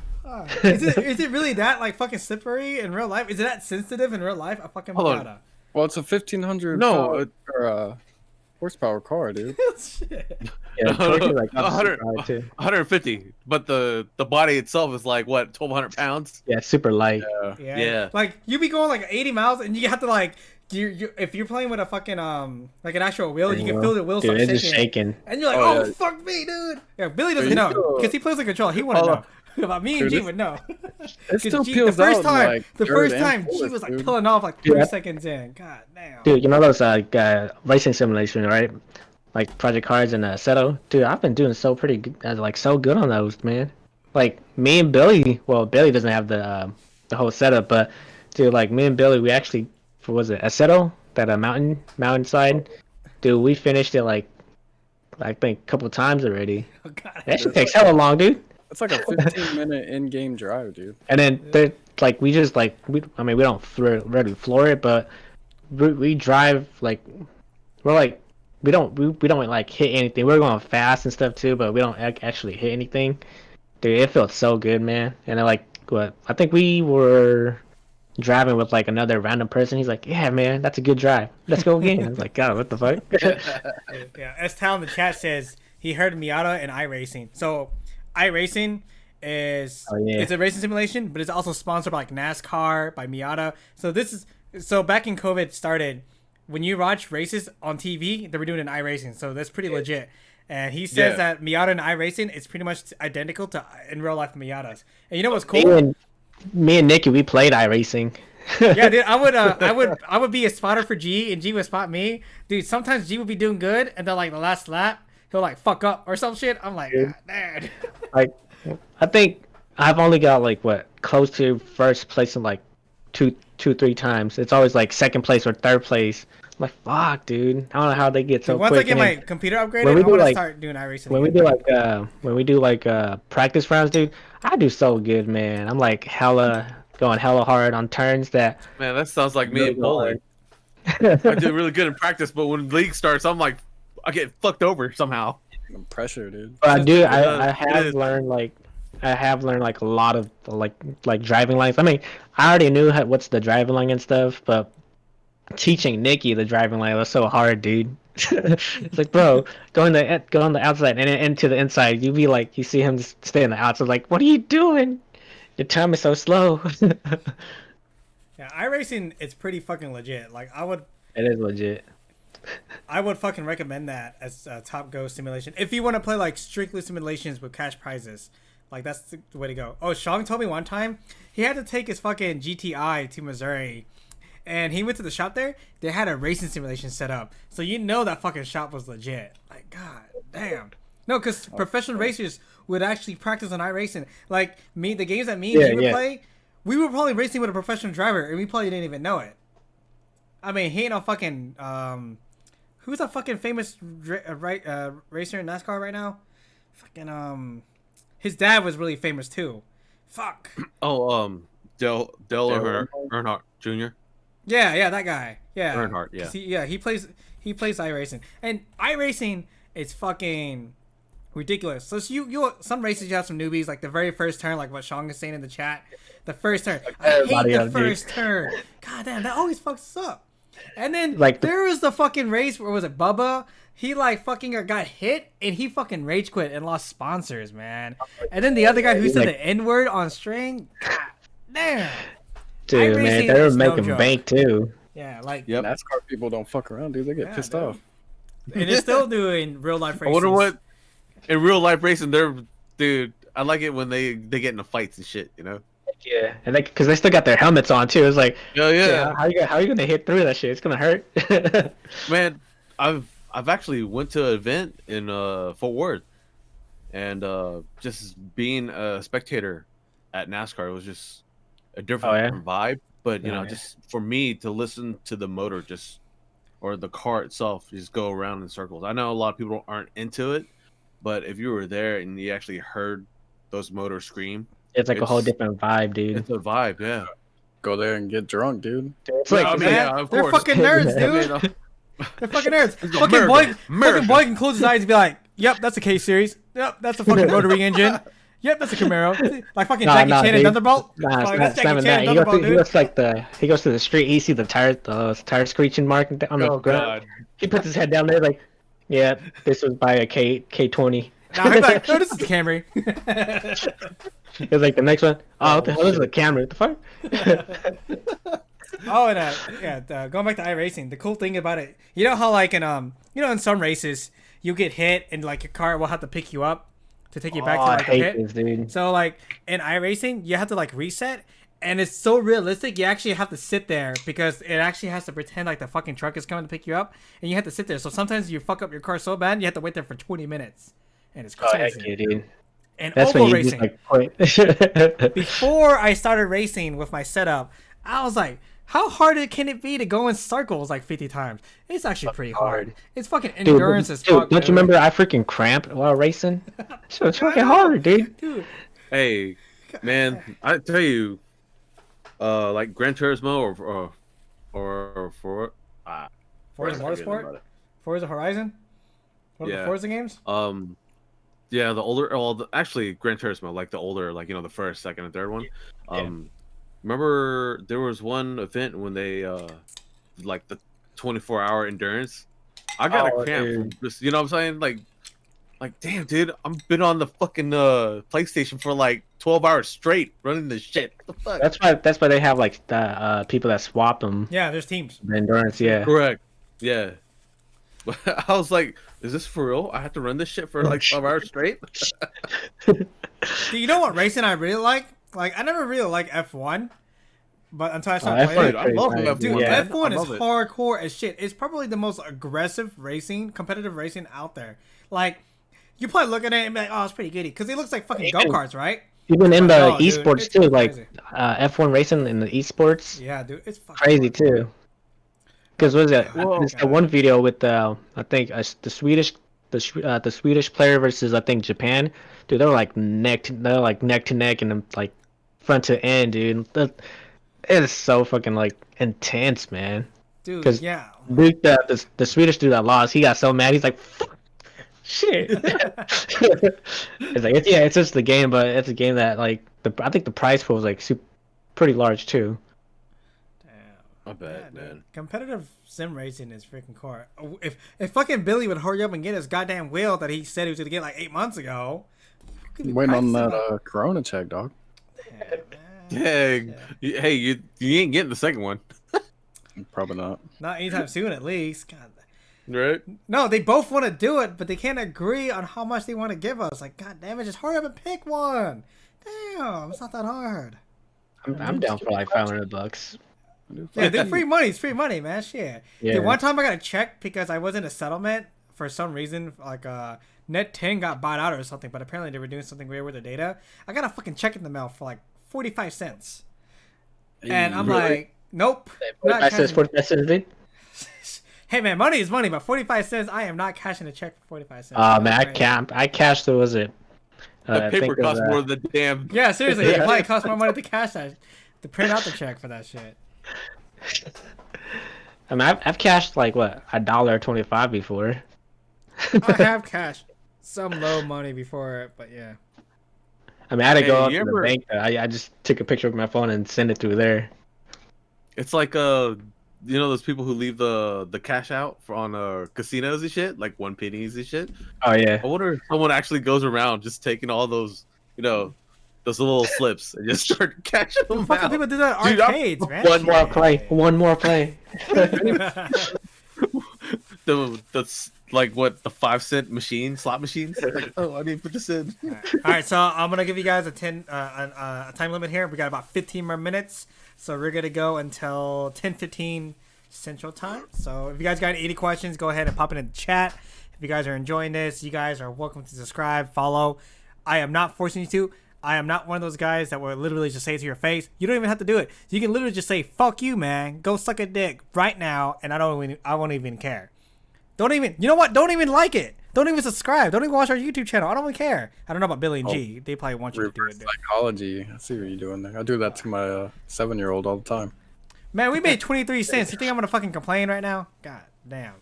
Is it really that like fucking slippery in real life? Is it that sensitive in real life? A fucking Hold on. Miata. Well, it's a 1500 No, horsepower car, dude. Shit. Yeah, torque is like 100, up too. 150, but the body itself is like what, 1,200 pounds? Yeah, super light. Yeah. Like you be going like 80 miles and you have to like you if you're playing with a fucking like an actual wheel, you can feel the wheel Dude, start it's shaking. just shaking. And you're like, Oh, oh, yeah. fuck me, dude. Yeah, Billy doesn't Dude, know still- because he plays the control. He wouldn't Hold know. About me and Dude, G would know. It still G, peels the first out time, like the dirt first and time, G forest, was like dude. pulling off like Dude, 30 I- seconds in. God damn. Dude, you know those racing simulation, right? Like Project Cars and Assetto. Dude, I've been doing so pretty good, so good on those, man. Like me and Billy. Well, Billy doesn't have the whole setup, but dude, like me and Billy, we actually, what was it, Assetto? That mountainside. Dude, we finished it like I think a couple times already. Oh, God. That shit takes hella long, dude. It's like a 15-minute in-game drive, dude. And then they're like we just like we don't really floor it, but we drive like we're like we don't like hit anything. We're going fast and stuff too, but we don't actually hit anything. Dude, it felt so good, man. And then like what I think we were driving with like another random person. He's like, "Yeah, man, that's a good drive. Let's go again." I was like, "God, what the fuck?" Yeah, S-Tal in the chat says he heard Miata and iRacing. So iRacing is it's a racing simulation, but it's also sponsored by like NASCAR, by Miata. So back in COVID started, when you watch races on TV, they were doing an iRacing. So that's pretty legit. And he says that Miata and iRacing is pretty much identical to in real life Miatas. And you know what's cool? Me and Nikki, we played iRacing. Yeah, dude, I would be a spotter for G, and G would spot me. Dude, sometimes G would be doing good, and then like the last lap, he'll like fuck up or some shit. I'm like, God, man. Like, I think I've only got like close to first place in like two, 3 times. It's always like second place or third place. I'm like, fuck, dude. I don't know how they get so once quick. I get my computer upgraded, I want to start doing iRacing. When we do practice rounds, dude, I do so good, man. I'm like going hella hard on turns that. Man, that sounds like me in bowling. I do really good in practice, but when league starts, I'm like, I get fucked over somehow. Pressure, dude. But I have learned like a lot of like driving lines. I mean, I already knew what's the driving line and stuff, but teaching Nikki the driving line was so hard, dude. It's like, bro, go on the outside and into the inside. You be like, you see him stay on the outside. Like, what are you doing? Your time is so slow. Yeah, iRacing is pretty fucking legit. Like, It is legit. I would fucking recommend that as a top go simulation if you want to play like strictly simulations with cash prizes. Like, that's the way to go. Oh, Shong told me one time he had to take his fucking GTI to Missouri. And he went to the shop there. They had a racing simulation set up, so you know that fucking shop was legit. Like, god damn. No, because professional racers would actually practice on iRacing. Like me, the games that me and you would play, we were probably racing with a professional driver, and we probably didn't even know it. I mean, he ain't no fucking who's a fucking famous racer in NASCAR right now? Fucking his dad was really famous too. Fuck. Oh, Dale Earnhardt Jr. Yeah, that guy. Yeah. Earnhardt, yeah. He plays iRacing. And iRacing is fucking ridiculous. So you some races you have some newbies, like the very first turn, like what Shong is saying in the chat. The first turn. I hate the first turn. God damn, that always fucks us up. And then like there was the fucking race where was it Bubba? He like fucking got hit and he fucking rage quit and lost sponsors, man. And then the other guy who said the N-word on string. God damn. Dude, man, they were making bank too. Yeah, like NASCAR people don't fuck around, dude. They get pissed off. And they're still doing real life racing. I wonder what in real life racing, dude. I like it when they get into fights and shit, you know. Yeah, and because they still got their helmets on too. It's like, yeah. How are you gonna hit through that shit? It's gonna hurt. Man, I've actually went to an event in Fort Worth, and just being a spectator at NASCAR, it was just a different vibe. But you know, just for me to listen to the motor or the car itself just go around in circles. I know a lot of people aren't into it, but if you were there and you actually heard those motors scream, it's like a whole different vibe, dude. It's a vibe, yeah. Go there and get drunk, dude. It's like, of they're course. Fucking nerds, dude. They're fucking nerds. Fucking boy can close his eyes and be like, "Yep, that's a K series. Yep, that's a fucking rotary engine. Yep, that's a Camaro." Like fucking Jackie Chan and Thunderbolt. That's Jackie Chan and Thunderbolt, dude. He goes to the street. You see the tire screeching mark on the ground. He puts his head down there like, "Yeah, this was by a K20." Nah, he's like, "No, this is the Camry." It's like the next one. Oh, what the hell is the Camry? What the fuck? Oh, and going back to iRacing, the cool thing about it, you know how like in some races you get hit and like your car will have to pick you up to take you back to like the pit. Dude. So like in iRacing, you have to like reset, and it's so realistic. You actually have to sit there because it actually has to pretend like the fucking truck is coming to pick you up, and you have to sit there. So sometimes you fuck up your car so bad, you have to wait there for 20 minutes, and it's crazy. Oh, heck yeah, dude. And that's oval when you racing. Just, like, Before I started racing with my setup, I was like, how hard can it be to go in circles like 50 times? It's actually pretty hard. It's fucking endurance as fuck. Don't you remember I freaking cramped while racing? So it's fucking hard, dude. Hey, man, I tell you, like Gran Turismo or Forza Motorsport, Forza Horizon, one of the Forza games. Yeah, the older, actually Gran Turismo, like the older, like the first, second, and third one. remember there was one event when they like the 24-hour endurance. I got a cramp from just, you know what I'm saying? Like, damn, dude, I've been on the fucking PlayStation for like 12 hours straight running this shit. What the fuck? That's why they have like the people that swap them. Yeah, there's teams. The endurance, yeah. Correct. Yeah. I was like, is this for real? I have to run this shit for like 12 hours straight? Dude, you know what racing I really like? Like, I never really liked F1, but until I started playing it. I love F1. Dude, Yeah. F1 is hardcore as shit. It's probably the most aggressive racing, competitive racing out there. Like, you probably look at it and be like, oh, it's pretty goody. Because it looks like fucking go-karts, right? Even in the dude, esports too, like F1 racing in the esports. Yeah, dude, it's fucking crazy too. Because what is it? Whoa. There's that one video with I think the Swedish player versus I think Japan. Dude, they're like neck to neck and like front to end, dude. It is so fucking like intense, man. Dude, yeah. Dude, the Swedish dude that lost, he got so mad. He's like, shit. It's like it's just the game, but it's a game that like I think the prize pool is like pretty large too. I bet, man. Competitive sim racing is freaking core. If fucking Billy would hurry up and get his goddamn wheel that he said he was gonna get like 8 months ago. Waiting on that corona check, dog. Dang. Yeah. Hey, you ain't getting the second one. Probably not. Not anytime soon, at least. God. Right? No, they both want to do it, but they can't agree on how much they want to give us. Like, god damn it, just hurry up and pick one. Damn, it's not that hard. I'm down for like $500. Yeah, they're free money. It's free money, man. Shit. Yeah. Dude, one time I got a check because I was in a settlement for some reason. Like, Net 10 got bought out or something, but apparently they were doing something weird with the data. I got a fucking check in the mail for like 45 cents. And I'm like, nope. 45 cents, 45 cents, dude. Hey man, money is money, but 45 cents, I am not cashing a check for 45 cents. Oh man, I cashed the, was it? The paper costs more than the damn. Yeah, seriously, it probably costs more money to cash that, to print out the check for that shit. I mean, I've cashed like what, $1.25 before. I have cashed some low money before, but yeah. I mean, I had to go up to the bank. I just took a picture with my phone and send it through there. It's like you know those people who leave the cash out on casinos and shit, like 1 pennies and shit. Oh yeah. I wonder if someone actually goes around just taking all those, you know, those little slips and just start cashing them out. Fucking people do that at arcades, man. One more play. That's like what, the 5-cent slot machines. Like, oh, I need to put this in. All right, so I'm gonna give you guys a time limit here. We got about 15 more minutes, so we're gonna go until 10:15 Central Time. So if you guys got any questions, go ahead and pop it in the chat. If you guys are enjoying this, you guys are welcome to subscribe, follow. I am not forcing you to. I am not one of those guys that will literally just say it to your face. You don't even have to do it. You can literally just say, "Fuck you, man. Go suck a dick right now," and I won't even care. Don't even, you know what? Don't even like it. Don't even subscribe. Don't even watch our YouTube channel. I don't even care. I don't know about Billy and G. They probably want you to do it. Psychology. I see what you're doing there. I do that to my 7-year-old all the time. Man, we made 23 cents. You think I'm gonna fucking complain right now? God damn.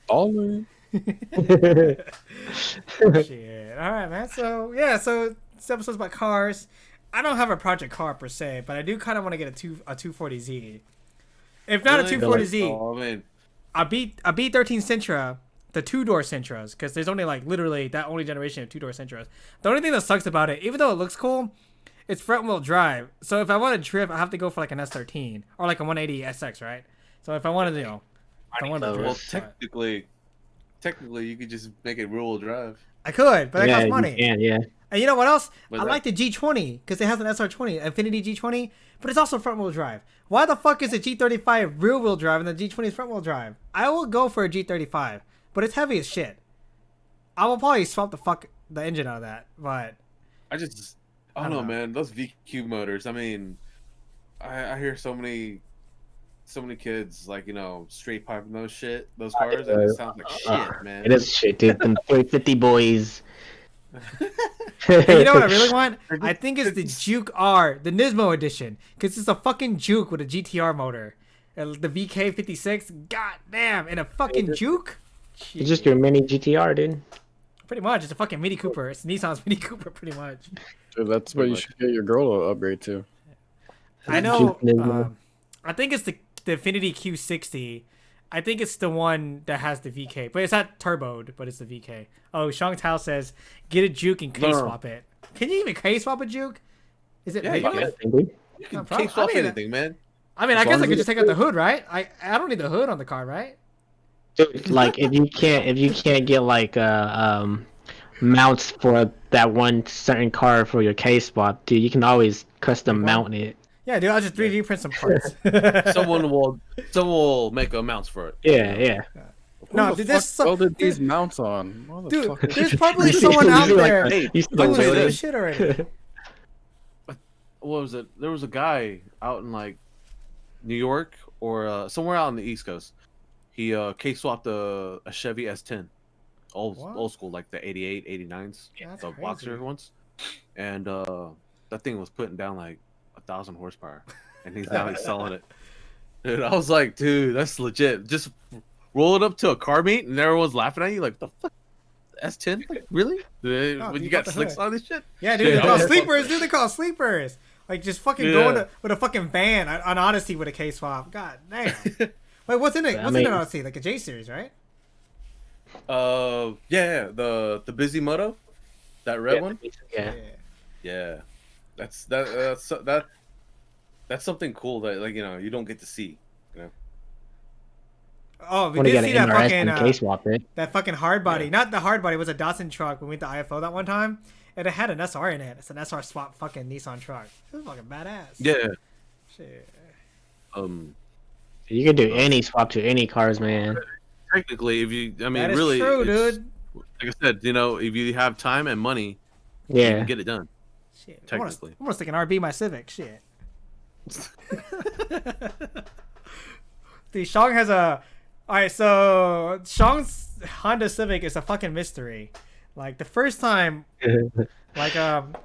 All in. Shit. All right, man. So yeah. So this episode's about cars. I don't have a project car per se, but I do kind of want to get a 240Z. If not Really? a 240Z. Oh man. A B13 Sentra, the 2-door Sentras, because there's only like literally that only generation of 2-door Sentras. The only thing that sucks about it, even though it looks cool, it's front wheel drive. So if I want to drift, I have to go for like an S13 or like a 180 SX, right? So if I wanted to, if I wanted to drift, technically, you could just make it rear-wheel drive. I could, but that costs money. Yeah. And you know what else? What's I like the G20 because it has an SR20, Infinity G20, but it's also front wheel drive. Why the fuck is the G35 rear wheel drive and the G20 is front wheel drive? I will go for a G35, but it's heavy as shit. I will probably swap the engine out of that, but I don't know, man. Those VQ motors. I mean, I hear so many kids like, you know, straight piping those cars, and it sounds like shit, man. It is shit, dude. Them 50 boys. Hey, you know what I really want? I think it's the Juke R, the Nismo edition, because it's a fucking Juke with a GTR motor. The VK56, god damn, and a fucking Juke? It's just your mini GTR, dude. Pretty much, it's a fucking Mini Cooper. It's Nissan's Mini Cooper, pretty much. Dude, that's what you should get your girl to upgrade to. I know. Juke I think it's the Infinity Q60. I think it's the one that has the VK, but it's not turboed, but it's the VK. Oh, Shang Tao says, get a juke and K-swap it. Can you even K-swap a juke? Is it big enough? You can K-swap anything, man. I mean, I guess I could just take out the hood, right? I don't need the hood on the car, right? Like if you can't get like mounts for that one certain car for your K-swap, dude, you can always custom mount it. Yeah, dude, I'll just 3D print some parts. Someone will make amounts for it. Yeah. No, dude, there's welded these mounts on. Dude, there's probably someone out there You doing still this shit already. What was it? There was a guy out in like New York or somewhere out on the East Coast. He K-swapped a Chevy S10, old school, like the 88, 89s, That's the crazy. Boxer ones, and that thing was putting down like 1,000 horsepower, and he's selling it. Dude, I was like, dude, that's legit. Just roll it up to a car meet, and everyone's laughing at you like, the fuck, S10? Like, really? When you got slicks on this shit? Yeah, dude, they call sleepers. Dude, they call sleepers. Like, just fucking going with a fucking van on Odyssey with a K-swap. God damn. Wait, what's in it? What's in an Odyssey? Like a J series, right? Yeah, the Busy Moto, that red one. Yeah. That's something cool that, like, you know, you don't get to see. You know. Oh, we did see that fucking K-swap it. that fucking hard body. Yeah. Not the hard body. It was a Datsun truck when we went to IFO that one time, and it had an SR in it. It's an SR swap fucking Nissan truck. It was fucking badass. Yeah. Shit. You can do any swap to any cars, man. Technically, if you, I mean, that is really, true, dude. Like I said, you know, if you have time and money, Yeah, you can get it done. Shit. Technically, I'm gonna stick an RB my Civic. Shit. Dude, Shang has a. Alright, so Shang's Honda Civic is a fucking mystery. Like the first time, like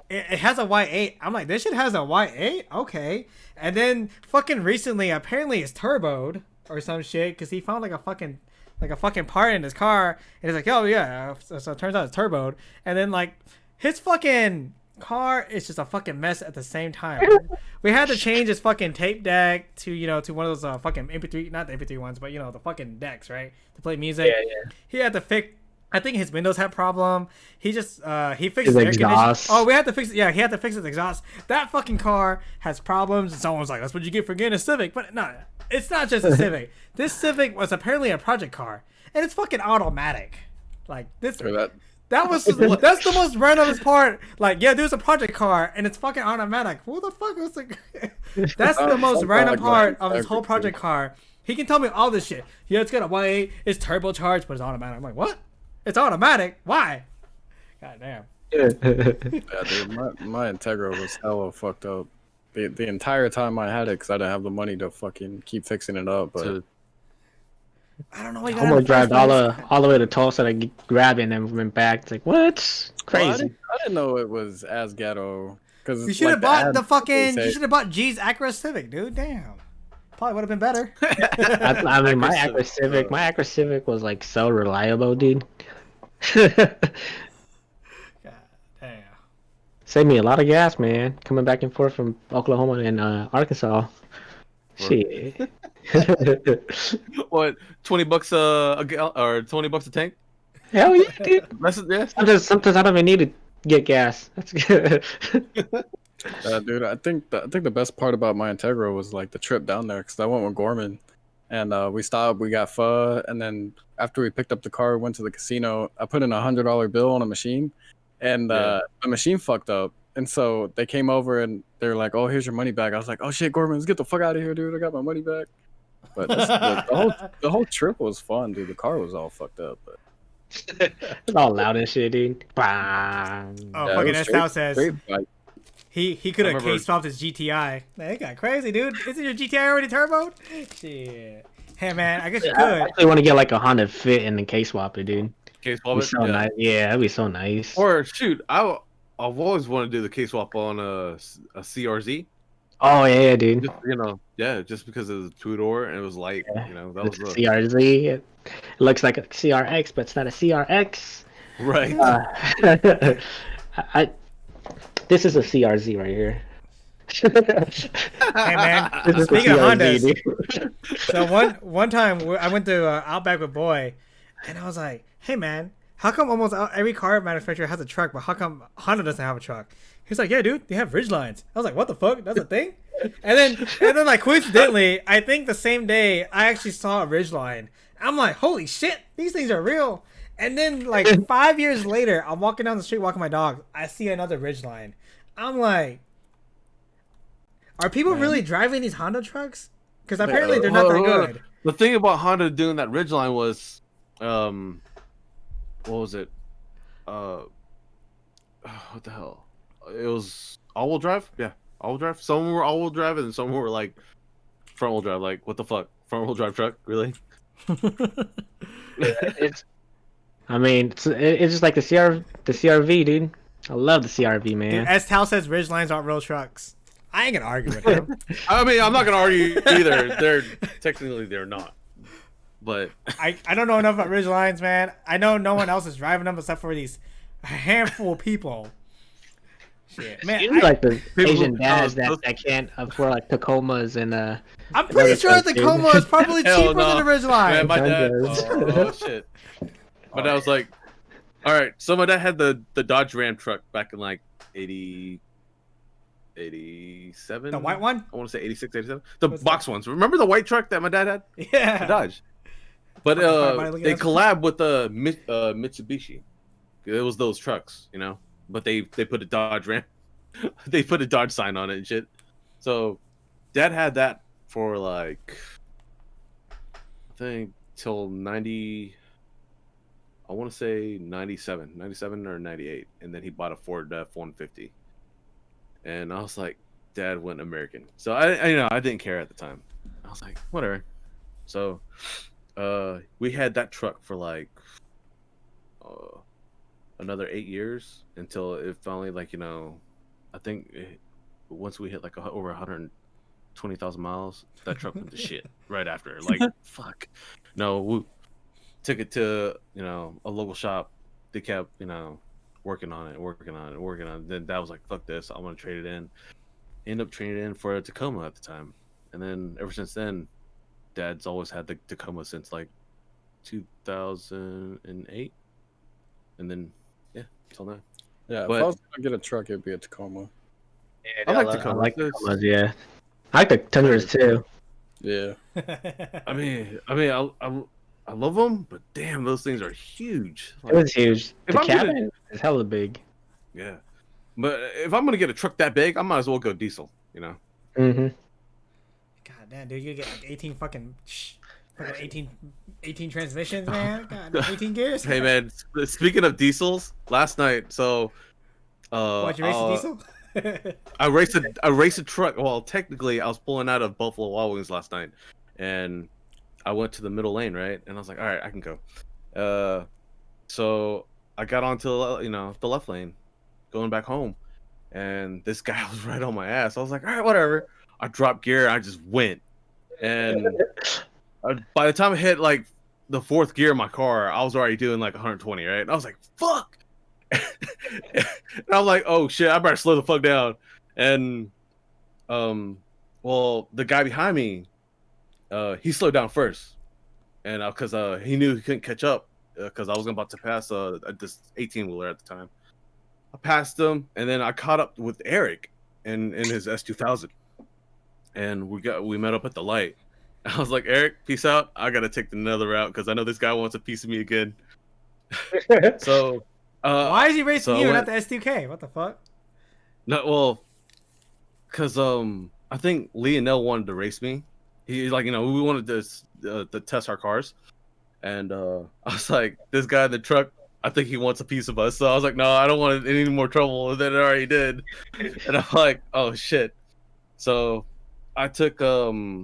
it has a Y8. I'm like, this shit has a Y8? Okay. And then fucking recently, apparently it's turboed or some shit because he found like a fucking part in his car, and he's like, oh yeah. So it turns out it's turboed, and then like his fucking car is just a fucking mess at the same time. We had to change his fucking tape deck to, you know, to one of those fucking MP3, not the MP3 ones, but you know, the fucking decks, right, to play music. Yeah. He had to fix. I think his windows had problem. He just he fixed His the air exhaust. conditioning. Oh, we had to fix it. Yeah, he had to fix his exhaust. That fucking car has problems, and someone's like, "That's what you get for getting a Civic." But no, it's not just a Civic. This Civic was apparently a project car, and it's fucking automatic. Like this. That's the most randomest part. Like, yeah, there's a project car and it's fucking automatic. Who the fuck was like? That's the most random part of his whole project car. He can tell me all this shit. Yeah, it's got a Y8, it's turbocharged, but it's automatic. I'm like, what? It's automatic? Why? God damn. Yeah, dude, my Integra was hella fucked up. The entire time I had it, because I didn't have the money to fucking keep fixing it up. But I don't know. I'm gonna drive all the way to Tulsa to grab it and then went back. It's like, what? Crazy. Well, I didn't know it was as ghetto. Cause you should have bought the fucking. You should have bought G's Acura Civic, dude. Damn. Probably would have been better. I mean, my Acura Civic was like so reliable, dude. God damn. Saved me a lot of gas, man. Coming back and forth from Oklahoma and Arkansas. Shit. What, $20 a gallon or $20 a tank? Hell yeah, dude. Yeah. Sometimes I don't even need to get gas. That's good. Dude, I think the best part about my Integra was like the trip down there, because I went with Gorman, and we stopped, we got pho, and then after we picked up the car, we went to the casino. I put in $100 bill on a machine, and the machine fucked up, and so they came over and they're like, "Oh, here's your money back." I was like, "Oh shit, Gorman, let's get the fuck out of here, dude! I got my money back." But the whole trip was fun, dude. The car was all fucked up, but it's all loud and shit, dude. Bang. Oh, fucking S-Town says he could have K-swapped his GTI. Man, it got crazy, dude. Isn't your GTI already turboed? Shit. Hey, man, I guess you could. I actually want to get like a Honda Fit and then K-swap it, dude. K-swap it? So nice. Yeah, that'd be so nice. Or shoot, I've always wanted to do the K-swap on a CRZ. Oh yeah, dude. Just, you know, just because it was a two-door and it was light. Yeah. You know, that was the CRZ. It looks like a CRX, but it's not a CRX. Right. This is a CRZ right here. Hey man, This is the speaking of CRV, Hondas, dude. so one time I went to Outback with Boy, and I was like, "Hey man, how come almost every car manufacturer has a truck, but how come Honda doesn't have a truck?" He's like, "Yeah, dude, they have ridge lines." I was like, "What the fuck? That's a thing?" And then like coincidentally, I think the same day I actually saw a ridge line. I'm like, "Holy shit, these things are real." And then like 5 years later, I'm walking down the street walking my dog. I see another ridge line. I'm like, are people really driving these Honda trucks? Because apparently they're not that good. The thing about Honda doing that ridgeline was, what was it? What the hell? It was all-wheel drive. Yeah, all-wheel drive. Some were all-wheel drive, and some were like front-wheel drive. Like, what the fuck? Front-wheel drive truck? Really? I mean, it's just like the CRV, dude. I love the CRV, man. Dude, as Tal says, ridge lines aren't real trucks. I ain't gonna argue with him. I mean, I'm not gonna argue either. They're not. But I don't know enough about ridge lines, man. I know no one else is driving them except for these handful of people. Shit, man. It's like the Asian dads that can't afford like Tacomas and I'm pretty sure the Tacoma is probably cheaper than the ridge line. Man, my dad. Oh shit. My dad was like, all right. So my dad had the Dodge Ram truck back in like 87. The white one? I want to say 86, 87. The box ones. Remember the white truck that my dad had? Yeah. The Dodge. But they collabed with the Mitsubishi. It was those trucks, you know. But they put a Dodge Ram. They put a Dodge sign on it and shit. So Dad had that for like, I think till 90. I want to say 97 or 98, and then he bought a Ford F-150. And I was like, Dad went American. So I didn't care at the time. I was like, whatever. So we had that truck for like another 8 years until it finally, like, you know, I think once we hit like over 120,000 miles, that truck went to shit right after. Like, fuck. No, we took it to, you know, a local shop. They kept, you know, working on it. Then Dad was like, fuck this, I'm gonna trade it in. End up trading it in for a Tacoma at the time. And then ever since then, Dad's always had the Tacoma since like 2008. And then, yeah, until now. Yeah, But if I was gonna get a truck, it'd be a Tacoma. Yeah, I like Tacomas. I like Tacomas, yeah. I like the Tundras too. Yeah. I mean, I love them, but damn, those things are huge. It was huge. If The I'm cabin is hella big. Yeah, but if I'm gonna get a truck that big, I might as well go diesel. You know. Mm-hmm. God damn, dude, you get like 18 fucking 18 transmissions, man. God, 18 gears. Hey man, speaking of diesels, last night, so What, you racing diesel? I raced a truck. Well, technically, I was pulling out of Buffalo Wild Wings last night, and I went to the middle lane, right? And I was like, all right, I can go. So I got onto the left lane, going back home, and this guy was right on my ass. I was like, all right, whatever. I dropped gear. I just went, and by the time I hit like the fourth gear of my car, I was already doing like 120, right? And I was like, fuck. And I'm like, oh shit, I better slow the fuck down. And well, the guy behind me, he slowed down first, and because he knew he couldn't catch up, because I was about to pass this 18-wheeler at the time. I passed him, and then I caught up with Eric in his S2000, and we met up at the light. I was like, Eric, peace out. I gotta take another route because I know this guy wants a piece of me again. So why is he racing you, went, not the S2K? What the fuck? No, well, because I think Lionel wanted to race me. He's like, we wanted to test our cars, and I was like, this guy in the truck, I think he wants a piece of us. So I was like, no, I don't want any more trouble than it already did. And I'm like, oh shit. So I took the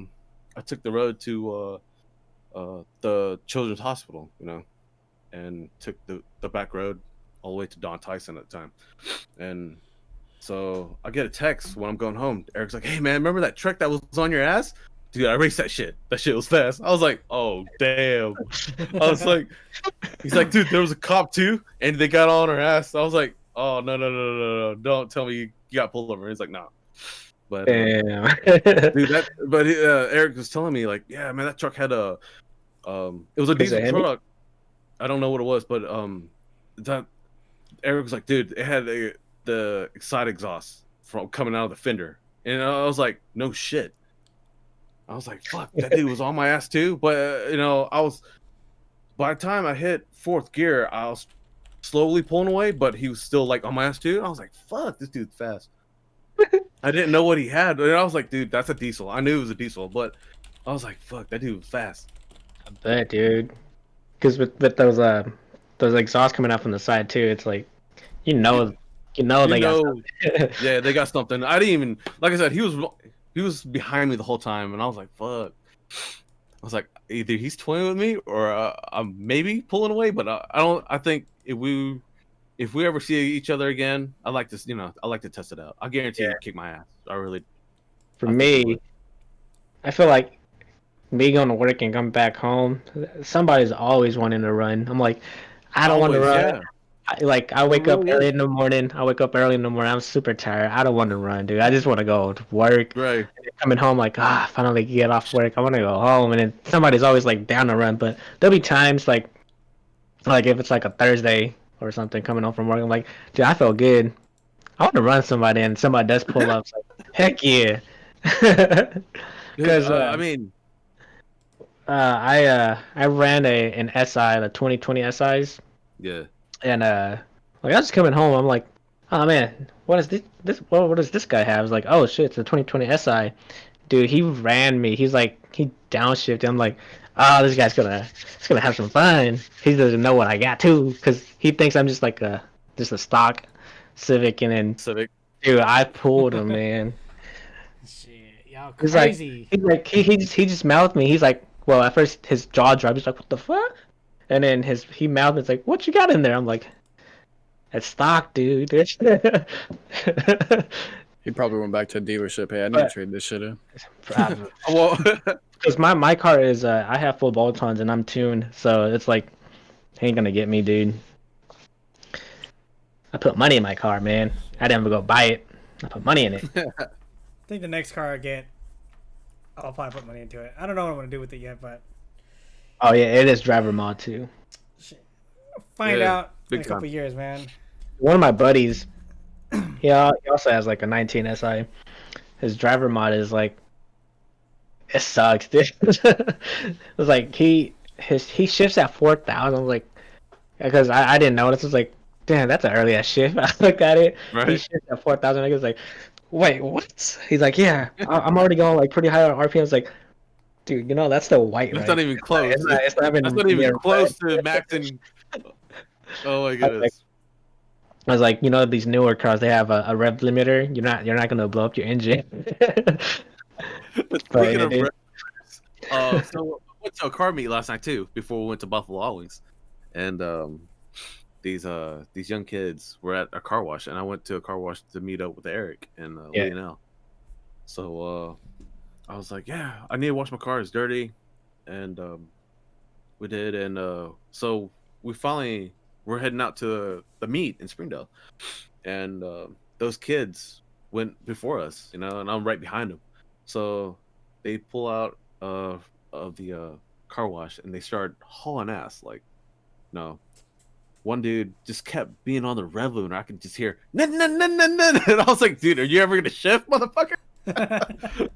road to the Children's Hospital, and took the back road all the way to Don Tyson at the time. And so I get a text when I'm going home. Eric's like, hey man, remember that truck that was on your ass? Dude, I raced that shit. That shit was fast. I was like, oh damn. I was like, he's like, dude, there was a cop too, and they got on her ass. I was like, oh no, don't tell me you got pulled over. He's like, no. But Damn. dude, Eric was telling me like, yeah, man, that truck had a it was a Was it diesel heavy? truck. I don't know what it was, but that Eric was like, dude, it had the side exhaust from coming out of the fender, and I was like, no shit. I was like, fuck, that dude was on my ass too. But by the time I hit fourth gear, I was slowly pulling away, but he was still like on my ass too. I was like, fuck, this dude's fast. I didn't know what he had, and I was like, dude, that's a diesel. I knew it was a diesel, but I was like, fuck, that dude was fast. I bet, dude. Because with those exhausts coming out from the side too, it's like you know You they got know, yeah, they got something. I didn't even, like I said, he was behind me the whole time, and I was like, fuck. I was like, either he's toying with me or I'm maybe pulling away, but I don't. I think if we ever see each other again, I like to I like to test it out. I guarantee he'd kick my ass. I really. For I think he me, would. I feel like me going to work and come back home, somebody's always wanting to run. I'm like, I don't want to Always, run. yeah. I wake up Really early is. in the morning. I wake up early in the morning. I'm super tired. I don't want to run, dude. I just want to go to work. Right. Coming home, like, finally get off work. I want to go home. And then somebody's always like down to run. But there'll be times like if it's like a Thursday or something coming home from work, I'm like, dude, I feel good. I want to run somebody, and somebody does pull up. It's like, heck yeah. Dude, Because I mean, I ran an SI, the 2020 SIs, yeah. and like I was coming home, I'm like, oh man, what is this what does this guy have? I was like, oh shit, it's a 2020 SI. Dude, he ran me. He's like, he downshifted. I'm like, oh, this guy's gonna have some fun. He doesn't know what I got too, because he thinks I'm just like just a stock Civic, and then Civic. dude, I pulled him, man. Shit, y'all He's like, crazy. he just mouthed me. He's like, well, at first his jaw dropped. He's like, what the fuck? And then he mouthed. It's like, what you got in there? I'm like, it's stock, dude. He probably went back to a dealership. Hey, I need to trade this shit in. Well, Because my car is I have full bolt-ons and I'm tuned, so it's like, he ain't gonna get me, dude. I put money in my car, man. I didn't even go buy it. I put money in it. I think the next car I get, I'll probably put money into it. I don't know what I'm gonna do with it yet, but Oh yeah, it is driver mod too. shit. Find Yeah, out in big a couple time. years, man. One of my buddies, he also has like a 19 SI. His driver mod is like, it sucks, dude. It was like he shifts at 4,000. I was like, because I didn't notice. I was like, damn, that's an early ass shift. I looked at it. He Right. shifts at 4,000. I was like, wait, what? He's like, yeah, I'm already going like pretty high on RPM. I was like, dude, that's the white, That's right? not even close. It's not even That's not even near close red. to maxing. Oh my I was like, goodness. I was like, these newer cars, they have a rev limiter. You're not gonna blow up your engine. But Speaking yeah, of dude. so I went to a car meet last night too before we went to Buffalo Wild Wings, and these young kids were at a car wash, and I went to a car wash to meet up with Eric and Yeah. Lionel. So I was like, yeah, I need to wash my car. It's dirty, and we did, and so we're heading out to the meet in Springdale, and those kids went before us, and I'm right behind them. So they pull out of the car wash and they start hauling ass. Like, no, one dude just kept being on the rev limiter. I could just hear nun, nun, nun, nun, nun. And I was like, dude, are you ever gonna shift, motherfucker? I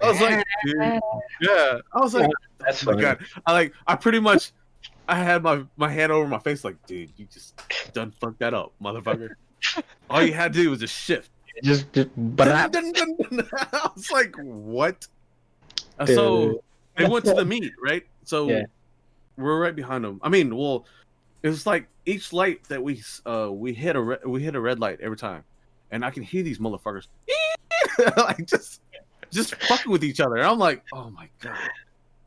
was like, dude, yeah. I was like, That's oh my funny. god. I had my hand over my face, like, dude, you just done fucked that up, motherfucker. All you had to do was just shift. But I, Dun, dun, dun, dun. I was like, what? Dude. So they went to the meet, right? So Yeah. we're right behind them. I mean, well, it was like each light that we hit a red light every time, and I can hear these motherfuckers like just fucking with each other. And I'm like, oh my god,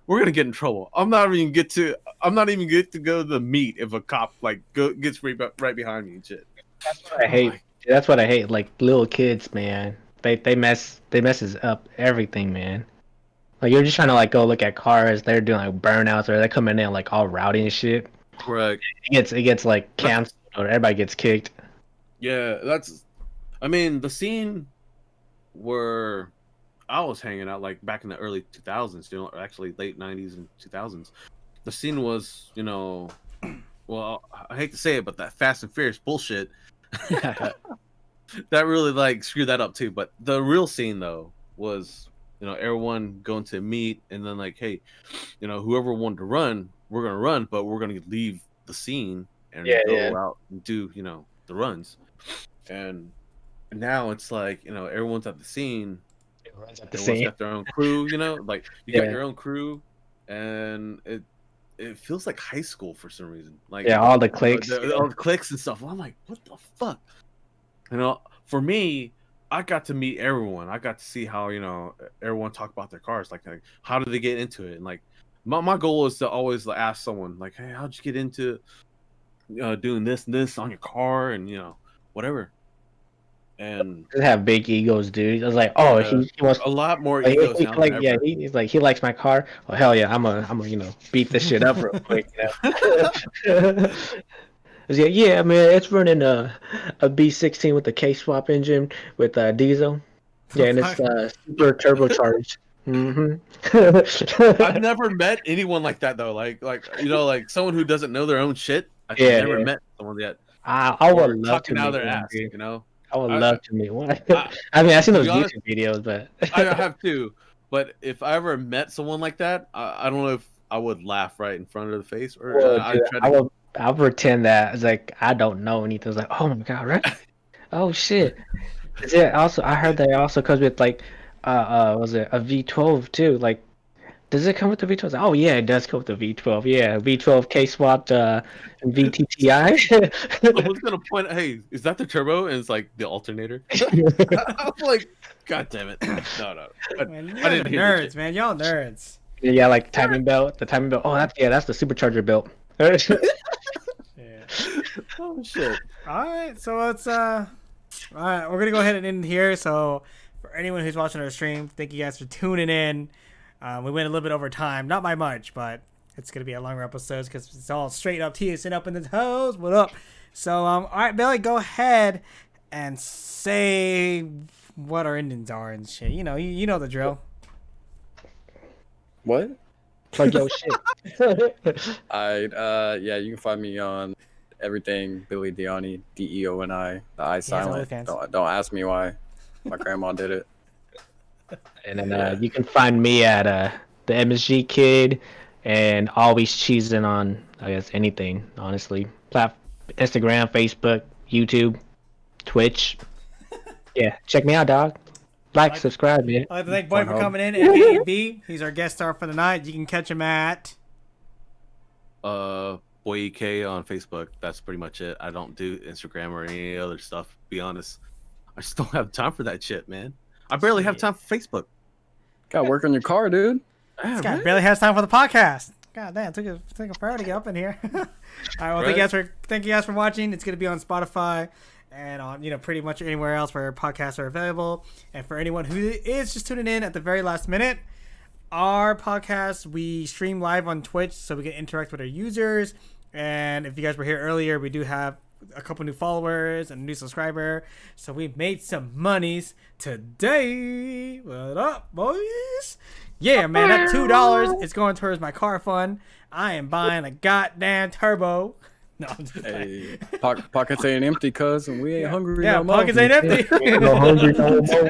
we're gonna get in trouble. I'm not even get to go to the meet if a cop like gets right behind me and shit. That's what I hate. That's what I hate. Like little kids, man. They messes up everything, man. Like you're just trying to like go look at cars. They're doing like burnouts, or they're coming in like all rowdy and shit. Correct. It gets like canceled, or everybody gets kicked. Yeah, I mean, the scene where I was hanging out, like back in the early 2000s, you know, actually late 90s and 2000s, the scene was, you know, well, I hate to say it, but that Fast and Furious bullshit that really like screwed that up too. But the real scene though was, you know, everyone going to meet, and then like, hey, you know, whoever wanted to run, we're gonna run, but we're gonna leave the scene and go out and do, you know, the runs. And now it's like, you know, everyone's at the scene, Everyone's at the everyone's scene. got their own crew, you know, like you got your own crew, and it feels like high school for some reason. Like all the cliques, all the cliques and stuff. I'm like, what the fuck? You know, for me, I got to meet everyone. I got to see how, you know, everyone talk about their cars. Like how do they get into it? And like my goal is to always ask someone like, hey, how'd you get into doing this and this on your car, and you know, whatever. And they have big egos, dude. I was like, oh, he wants a lot more like, egos now like than yeah, ever. he's like, he likes my car. Oh hell yeah, I'm a you know, beat this shit up real quick. You know? Yeah, man, it's running a B16 with a K swap engine with diesel. Yeah, and it's super turbocharged. I've never met anyone like that though. Like you know, like someone who doesn't know their own shit. I've never met someone yet. I would love to talking out meet their one, ass, dude. you know. I would love to meet one. I I mean, I've seen to those be honest, YouTube videos, but I have too. But if I ever met someone like that, I don't know if I would laugh right in front of the face, or well, I'd dude, try to. I'll pretend that it's like I don't know anything. It's like, oh my god, right? Oh shit. Yeah. Also, I heard that it also comes with like, was it a V12 too? Like, does it come with the V12? Oh yeah, it does come with the V12. Yeah, V12 K swapped VTTI. Someone's gonna point. Hey, is that the turbo? And it's like the alternator. I'm like, God damn it! No. Man, I didn't hear that nerds, shit. man. Y'all nerds. Yeah, like timing belt. The timing belt. Oh, that's the supercharger belt. Yeah. Oh shit! All right, so let's all right, we're gonna go ahead and end here. So for anyone who's watching our stream, thank you guys for tuning in. We went a little bit over time, not by much, but it's gonna be a longer episode because it's all straight up TSN up in the toes. What up? So all right, Billy, go ahead and say what our endings are and shit. You know, you know the drill. What? Like yo shit. Yeah, you can find me on everything Billy Diani, DEONI, the I silent. Don't ask me why. My grandma did it. And then you can find me at the MSG Kid, and always cheesing on, I guess, anything, honestly. Instagram, Facebook, YouTube, Twitch. Yeah, check me out, dog. Like, subscribe, man. I'd like to thank Boi for coming in. And B, he's our guest star for the night. You can catch him at Boi EK on Facebook. That's pretty much it. I don't do Instagram or any other stuff. To be honest, I just don't have time for that shit, man. I barely have time for Facebook. Got work on your car, dude. This guy barely has time for the podcast. God damn, took a forever to get up in here. All right, well, thank you guys for watching. It's gonna be on Spotify and on, you know, pretty much anywhere else where podcasts are available. And for anyone who is just tuning in at the very last minute, our podcast, we stream live on Twitch so we can interact with our users. And if you guys were here earlier, we do have a couple new followers and a new subscriber, so we made some monies today. What up, boys? Yeah, man, that $2 is going towards my car fund. I am buying a goddamn turbo. No, I'm just hey, pockets ain't empty, cuz, and we ain't hungry no more. Pockets ain't empty. No hungry no more.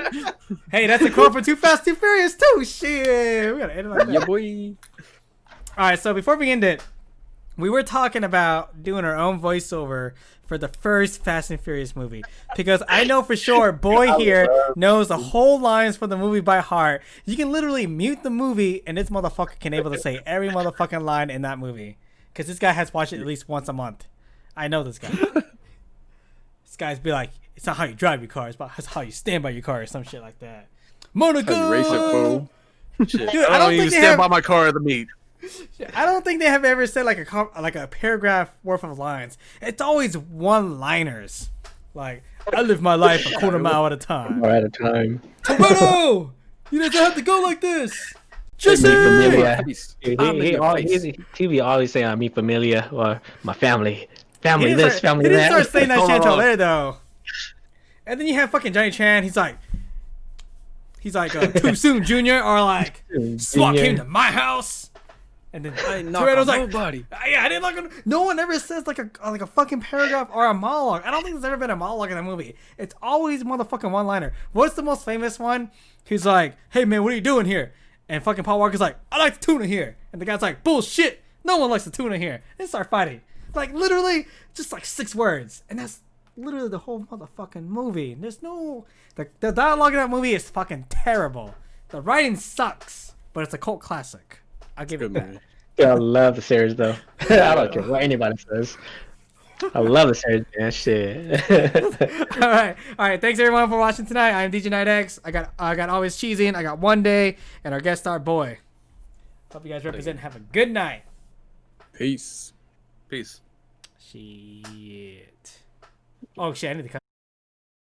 Hey, that's a quote for Too Fast, Too Furious too. Shit, we gotta end it like that. Yeah, boy. All right, so before we end it, we were talking about doing our own voiceover for the first Fast and Furious movie, because I know for sure Boi here knows the whole lines for the movie by heart. You can literally mute the movie and this motherfucker can able to say every motherfucking line in that movie, because this guy has watched it at least once a month. I know this guy. This guy's be like, it's not how you drive your car, it's how you stand by your car or some shit like that. Monaco! How you race it, fool. Shit. Dude, I don't even stand by my car at the meet. I don't think they have ever said like a paragraph worth of lines. It's always one-liners. Like, I live my life a quarter mile at a time. Or at a time. Toretto! You don't have to go like this. Just Me say familia. He be always saying, "Me familia," or my family. Family this, family that. He that. didn't start saying that shit until later, though. And then you have fucking Johnny Chan. He's like, He's like, too soon, Junior, or like, SWAT came to my house. And then Toretto's like, nobody. yeah, I didn't look. No one ever says like a fucking paragraph or a monologue. I don't think there's ever been a monologue in that movie. It's always motherfucking one-liner. What's the most famous one? He's like, hey man, what are you doing here? And fucking Paul Walker's like, I like the tuna here. And the guy's like, bullshit. No one likes the tuna here. And start fighting. Like literally, just like 6 words, and that's literally the whole motherfucking movie. There's no the dialogue in that movie is fucking terrible. The writing sucks, but it's a cult classic. I'll give it that. Yeah, I love the series though. I don't care what anybody says. I love the series, man. Shit. all right. Thanks everyone for watching tonight. I'm DJKNITEX. I got Always Cheesing. I got Wondae, and our guest star Boi. Hope you guys represent. Have a good night. Peace. Peace. Shit. Oh shit! I need to cut.